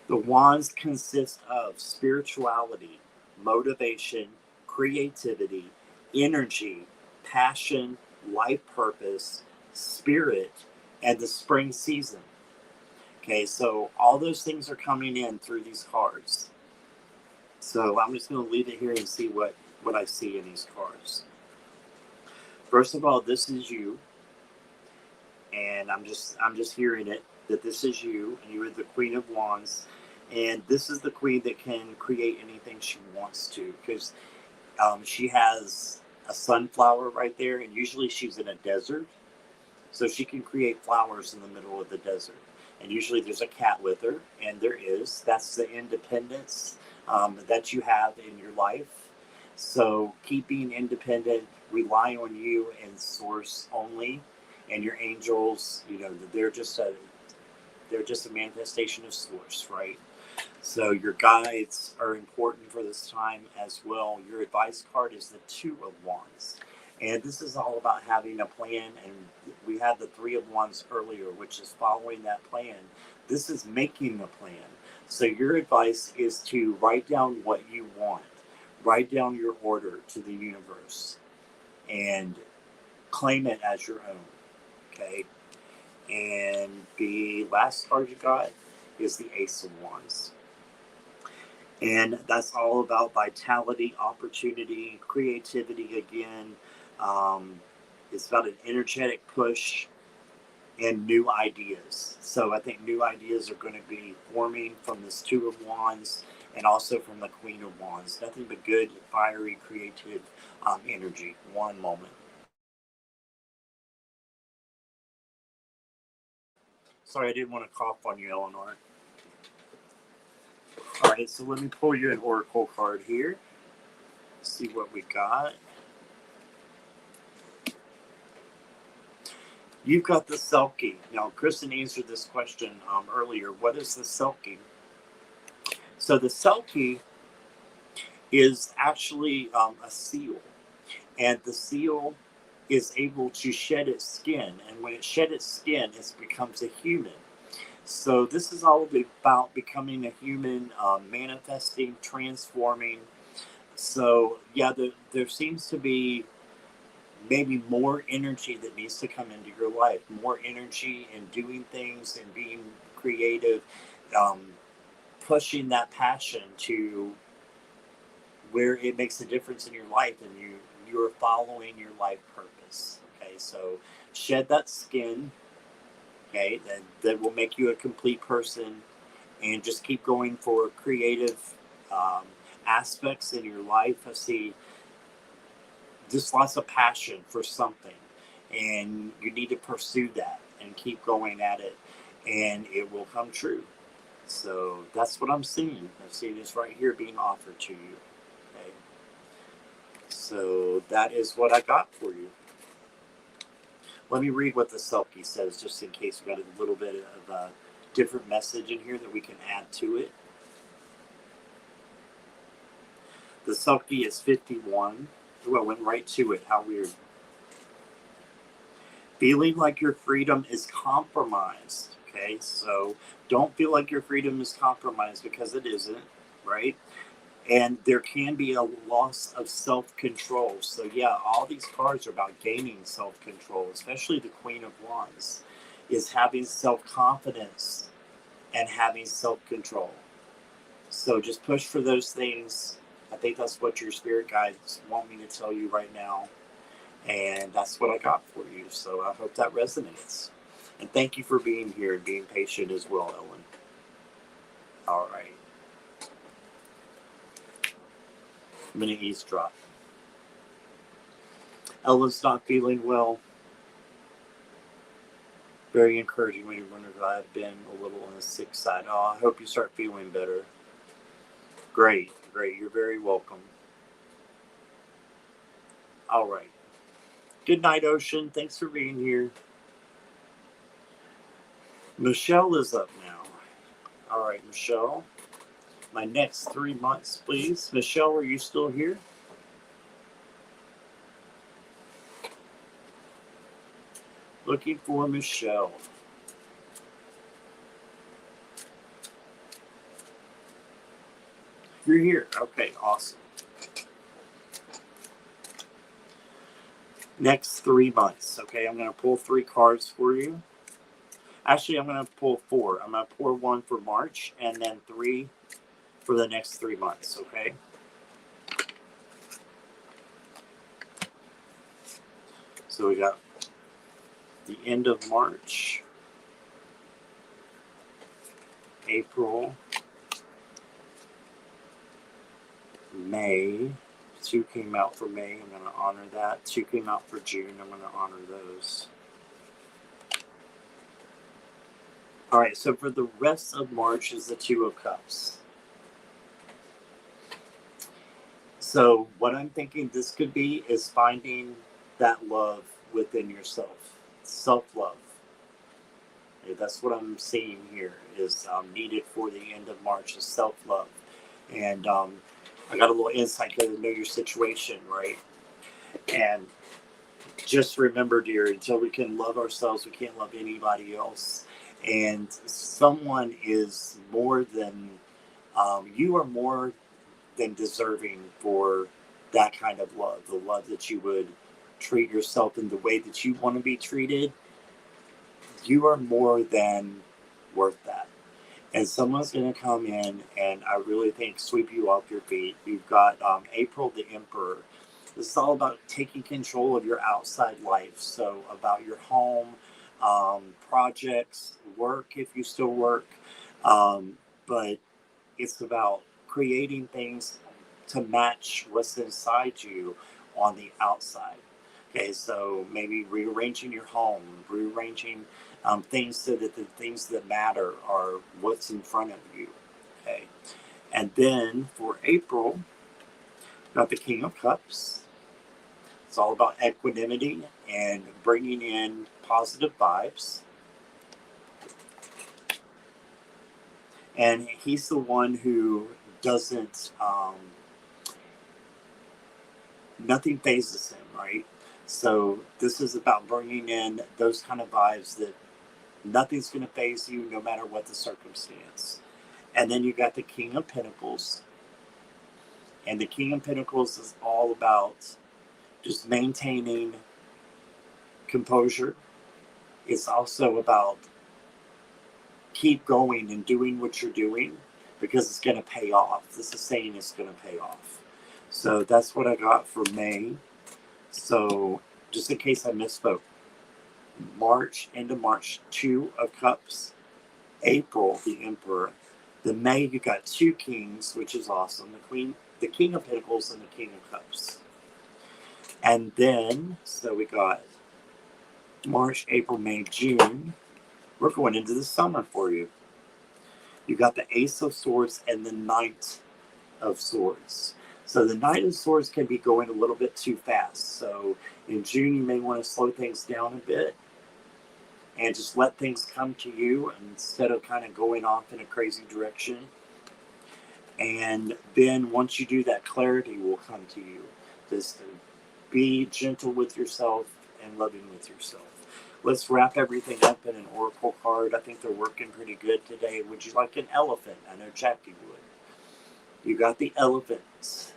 The wands consist of spirituality, motivation, creativity, energy, passion, life purpose, spirit, and the spring season. Okay, so all those things are coming in through these cards. So I'm just going to leave it here and see what I see in these cards. First of all, this is you, and I'm just hearing it that this is you, and you are the Queen of Wands, and this is the queen that can create anything she wants to, because she has a sunflower right there, and usually she's in a desert, so she can create flowers in the middle of the desert. And usually there's a cat with her, and there is. That's the independence that you have in your life. So keep being independent, rely on you and source only, and your angels. You know, they're just a manifestation of source, right? So your guides are important for this time as well. Your advice card is the Two of Wands. And this is all about having a plan. And we had the Three of Wands earlier, which is following that plan. This is making the plan. So your advice is to write down what you want. Write down your order to the universe. And claim it as your own. Okay? And the last card you got is the Ace of Wands. And that's all about vitality, opportunity, creativity again. It's about an energetic push and new ideas. So I think new ideas are going to be forming from this Two of Wands and also from the Queen of Wands. Nothing but good, fiery, creative energy. One moment. Sorry, I didn't want to cough on you, Eleanor. All right, so let me pull you an oracle card here. See what we got. You've got the Selkie. Now, Kristen answered this question earlier. What is the Selkie? So the Selkie is actually a seal. And the seal is able to shed its skin. And when it sheds its skin, it becomes a human. So this is all about becoming a human, manifesting, transforming. So yeah, there seems to be maybe more energy that needs to come into your life, more energy in doing things and being creative, um, pushing that passion to where it makes a difference in your life, and you're following your life purpose. Okay, so shed that skin. Okay, that will make you a complete person, and just keep going for creative um, aspects in your life. I see just lots of passion for something, and you need to pursue that and keep going at it, and it will come true. So that's what I'm seeing. I'm seeing this right here being offered to you. Okay, so that is what I got for you. Let me read what the Selkie says, just in case we got a little bit of a different message in here that we can add to it. The Selkie is 51. Well, went right to it. How weird. Feeling like your freedom is compromised. Okay, so don't feel like your freedom is compromised, because it isn't, right? And there can be a loss of self-control. So yeah, all these cards are about gaining self-control, especially the Queen of Wands is having self-confidence and having self-control. So just push for those things. I think that's what your spirit guides want me to tell you right now. And that's what I got for you. So I hope that resonates. And thank you for being here and being patient as well, Ellen. All right. I'm going to eavesdrop. Ellen's not feeling well. Very encouraging when you wonder if I've been a little on the sick side. Oh, I hope you start feeling better. Great, great. You're very welcome. All right. Good night, Ocean. Thanks for being here. Michelle is up now. All right, Michelle. My next 3 months, please. Michelle, are you still here? Looking for Michelle. You're here. Okay, awesome. Next 3 months. Okay, I'm going to pull 3 cards for you. Actually, I'm going to pull 4. I'm going to pour 1 for March and then 3 for the next 3 months. Okay. So we got the end of March, April, May. 2 came out for May. I'm going to honor that. 2 came out for June. I'm going to honor those. All right, so for the rest of March is the 2 of Cups. So what I'm thinking this could be is finding that love within yourself. Self-love. Okay, that's what I'm seeing here is needed for the end of March is self-love. And I got a little insight here to know your situation, right? And just remember, dear, until we can love ourselves, we can't love anybody else. And someone is more than, you are more than deserving for that kind of love. The love that you would treat yourself in the way that you want to be treated. You are more than worth that. And someone's going to come in and I really think sweep you off your feet. You've got April the Emperor. This is all about taking control of your outside life. So about your home, projects, work if you still work. But it's about creating things to match what's inside you on the outside. Okay, so maybe rearranging your home, rearranging things so that the things that matter are what's in front of you. Okay, and then for April, got the King of Cups. It's all about equanimity and bringing in positive vibes. And he's the one who doesn't, nothing phases him, right? So this is about bringing in those kind of vibes that Nothing's going to faze you no matter what the circumstance. And then you got the King of Pentacles. And the King of Pentacles is all about just maintaining composure. It's also about keep going and doing what you're doing because it's going to pay off. This is saying it's going to pay off. So that's what I got for May. So just in case I misspoke, March, end of March, 2 of Cups. April, the Emperor. The May, you got 2 Kings, which is awesome. The King of Pentacles and the King of Cups. And then, so we got March, April, May, June. We're going into the summer for you. You got the Ace of Swords and the Knight of Swords. So the Knight of Swords can be going a little bit too fast. So in June, you may want to slow things down a bit and just let things come to you instead of kind of going off in a crazy direction. And then once you do that, clarity will come to you. Just be gentle with yourself and loving with yourself. Let's wrap everything up in an oracle card. I think they're working pretty good today. Would you like an elephant? I know Jackie would. You got the elephant.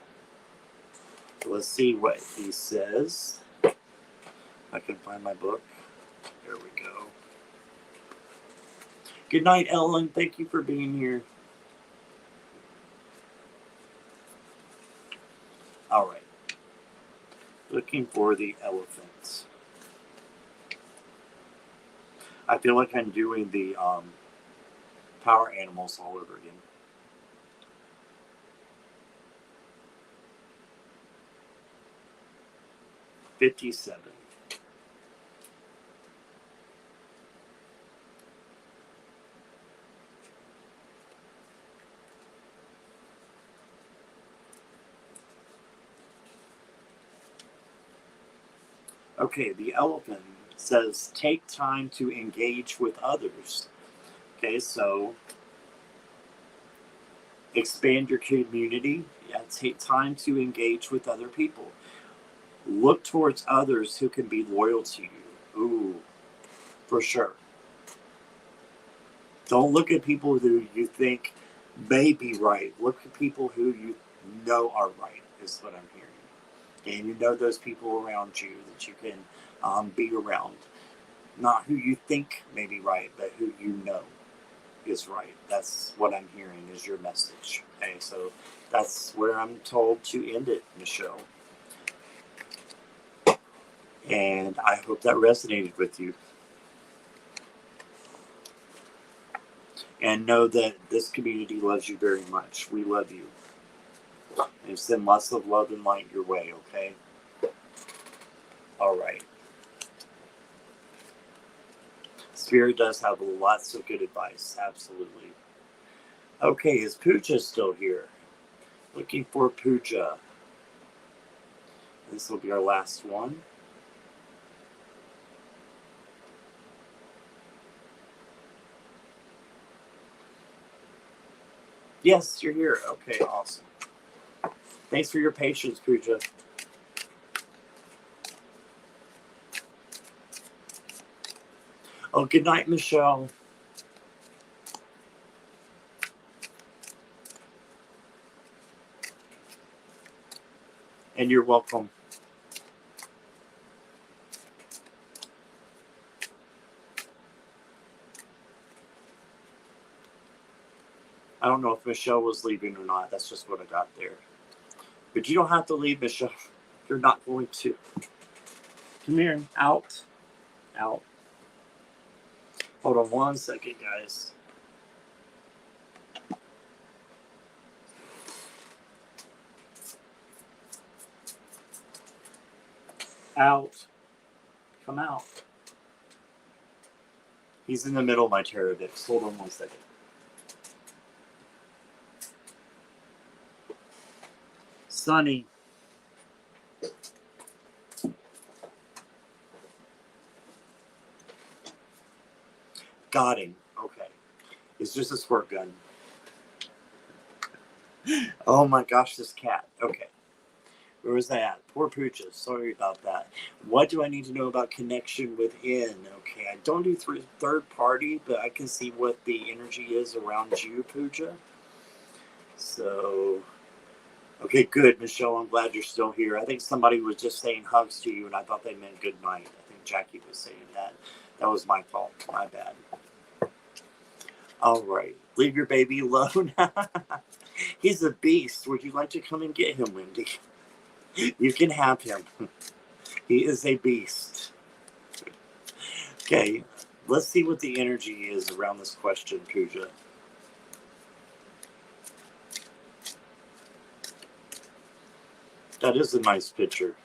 Let's see what he says. I can find my book. There we go. Good night, Ellen. Thank you for being here. All right. Looking for the elephant. I feel like I'm doing the power animals all over again. $57. Okay, the elephant says take time to engage with others. Okay, so expand your community. Yeah, take time to engage with other people. Look towards others who can be loyal to you. Ooh, for sure. Don't look at people who you think may be right. Look at people who you know are right, is what I'm hearing. And you know those people around you that you can be around. Not who you think may be right, but who you know is right. That's what I'm hearing is your message. Okay, so that's where I'm told to end it, Michelle. And I hope that resonated with you. And know that this community loves you very much. We love you. And send lots of love and light your way, okay? All right. Spirit does have lots of good advice. Absolutely. Okay, is Pooja still here? Looking for Pooja. This will be our last one. Yes, you're here. Okay, awesome. Thanks for your patience, Pooja. Oh, good night, Michelle. And you're welcome. I don't know if Michelle was leaving or not. That's just what I got there. But you don't have to leave, Michelle. You're not going to. Come here. Out. Out. Hold on one second, guys. Out. Come out. He's in the middle of my tarot decks. Hold on one second. Sunny. Got him. Okay. It's just a squirt gun. Oh my gosh, this cat. Okay. Where was that at? Poor Pooja. Sorry about that. What do I need to know about connection within? Okay, I don't do third party, but I can see what the energy is around you, Pooja. So, okay, good, Michelle. I'm glad you're still here. I think somebody was just saying hugs to you, and I thought they meant good night. I think Jackie was saying that. That was my fault. My bad. All right. Leave your baby alone. He's a beast. Would you like to come and get him, Wendy? You can have him. He is a beast. Okay. Let's see what the energy is around this question, Pooja. That is a nice picture.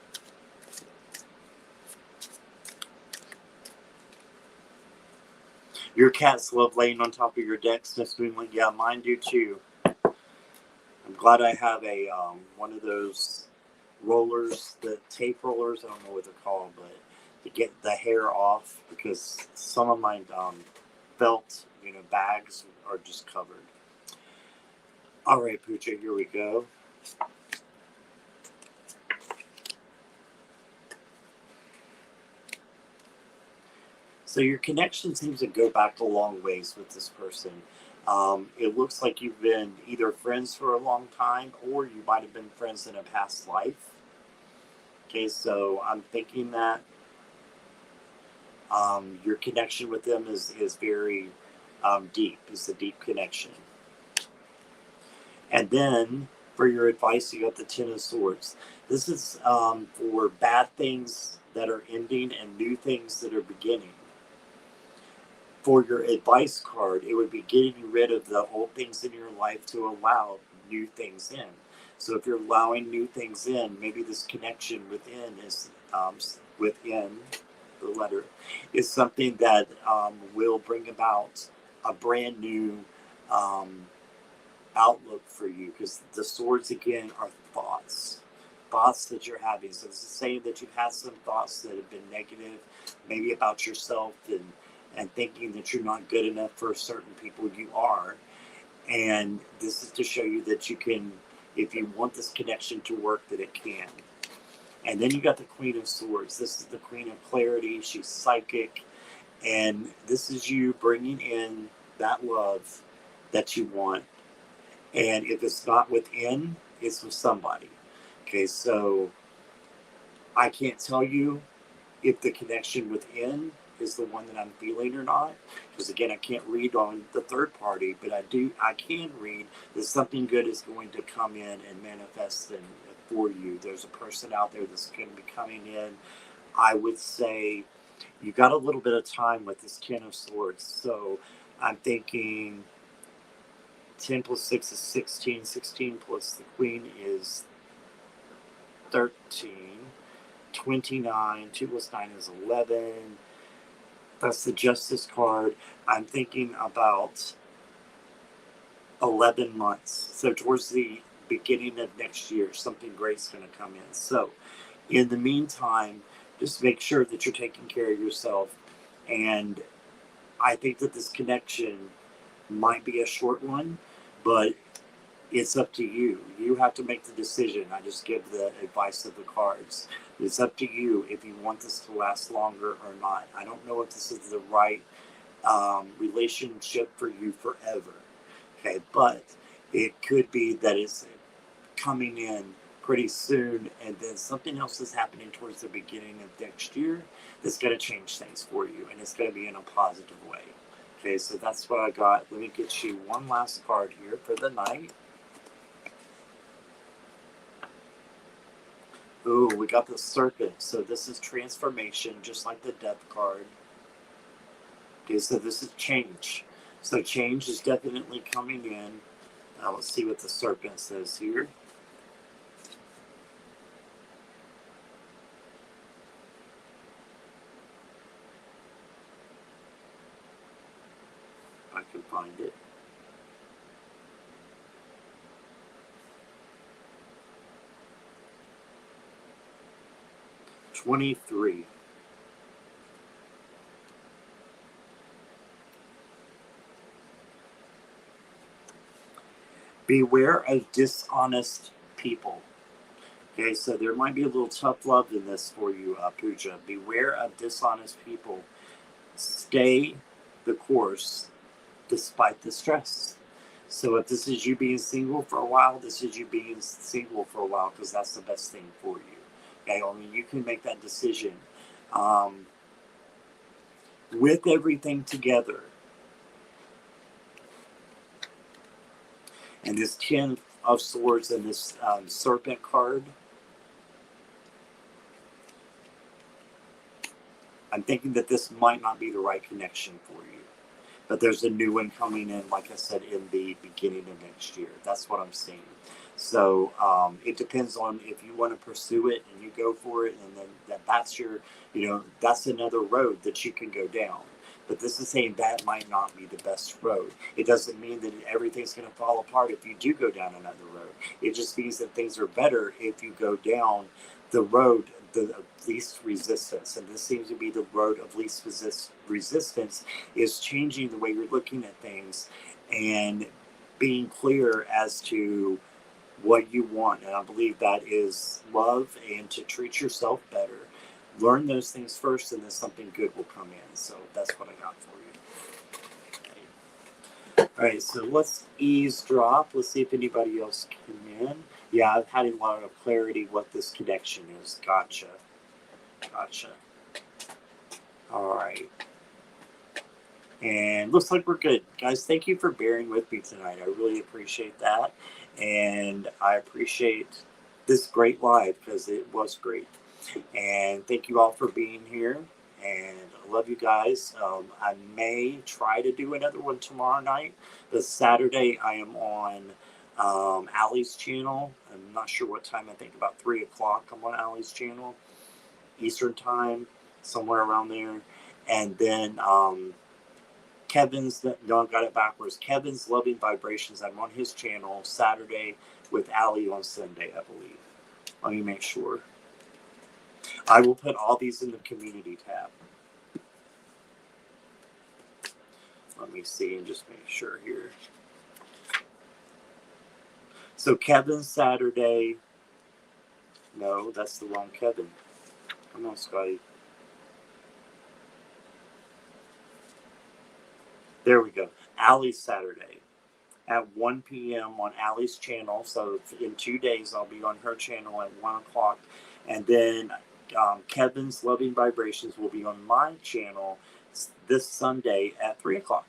Your cats love laying on top of your decks, Miss Moonlight. Yeah, mine do too. I'm glad I have a one of those rollers, the tape rollers. I don't know what they're called, but to get the hair off, because some of my felt, bags are just covered. All right, Pooja, here we go. So your connection seems to go back a long ways with this person. It looks like you've been either friends for a long time, or you might have been friends in a past life. Okay, so I'm thinking that your connection with them is very deep. It's a deep connection. And then for your advice, you got the Ten of Swords. This is for bad things that are ending and new things that are beginning. For your advice card, it would be getting rid of the old things in your life to allow new things in. So if you're allowing new things in, maybe this connection within is within the letter is something that will bring about a brand new outlook for you, because the swords again are thoughts that you're having. So this is saying that you've had some thoughts that have been negative, maybe about yourself, and thinking that you're not good enough for certain people. You are. And this is to show you that you can, if you want this connection to work, that it can. And then you got the Queen of Swords. This is the Queen of Clarity. She's psychic. And this is you bringing in that love that you want. And if it's not within, it's with somebody. Okay, so I can't tell you if the connection within is the one that I'm feeling or not, because again, I can't read on the third party, but I can read that something good is going to come in and manifest for you. There's a person out there that's going to be coming in. I would say you got a little bit of time with this Ten of Swords, so I'm thinking 10 plus 6 is 16. 16 plus the Queen is 13. 29. 2 plus 9 is 11. That's the Justice card. I'm thinking about 11 months. So towards the beginning of next year, something great's going to come in. So in the meantime, just make sure that you're taking care of yourself. And I think that this connection might be a short one, but it's up to you. You have to make the decision. I just give the advice of the cards. It's up to you if you want this to last longer or not. I don't know if this is the right relationship for you forever. Okay, but it could be that it's coming in pretty soon, and then something else is happening towards the beginning of next year that's going to change things for you, and it's going to be in a positive way. Okay, so that's what I got. Let me get you one last card here for the night. Ooh, we got the Serpent. So this is transformation, just like the Death card. Okay, so this is change. So change is definitely coming in. Now let's see what the Serpent says here. If I can find it. $23. Beware of dishonest people. Okay, so there might be a little tough love in this for you, Pooja. Beware of dishonest people. Stay the course despite the stress. So if this is you being single for a while, this is you being single for a while, because that's the best thing for you. Okay, I mean, you can make that decision. With everything together, and this 10 of Swords and this Serpent card, I'm thinking that this might not be the right connection for you. But there's a new one coming in, like I said, in the beginning of next year. That's what I'm seeing. So it depends on if you want to pursue it and you go for it, and then that's your, that's another road that you can go down. But this is saying that might not be the best road. It doesn't mean that everything's going to fall apart if you do go down another road. It just means that things are better if you go down the road of least resistance. And this seems to be the road of least resistance, is changing the way you're looking at things and being clear as to what you want. And I believe that is love and to treat yourself better. Learn those things first, and then something good will come in. So that's what I got for you. Okay. All right, so let's eavesdrop. Let's see if anybody else came in. Yeah, I've had a lot of clarity what this connection is. Gotcha. All right. And looks like we're good. Guys, thank you for bearing with me tonight. I really appreciate that. And I appreciate this great live, because it was great. And thank you all for being here. And I love you guys. I may try to do another one tomorrow night. This Saturday, I am on Allie's channel. I'm not sure what time. I think about 3 o'clock. I'm on Allie's channel, Eastern time, somewhere around there. And then Kevin's, no, I got it backwards. Kevin's Loving Vibrations. I'm on his channel Saturday with Allie on Sunday, I believe. Let me make sure. I will put all these in the community tab. Let me see and just make sure here. So Kevin Saturday. No, that's the wrong Kevin. Come on, Scotty. There we go. Allie's Saturday at 1 p.m. on Allie's channel. So in 2 days, I'll be on her channel at 1 o'clock. And then Kevin's Loving Vibrations will be on my channel this Sunday at 3 o'clock.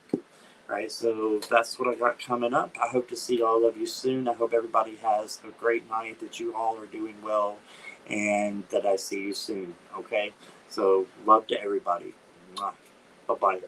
Right, so that's what I got coming up. I hope to see all of you soon. I hope everybody has a great night, that you all are doing well, and that I see you soon. Okay, so love to everybody. Bye-bye.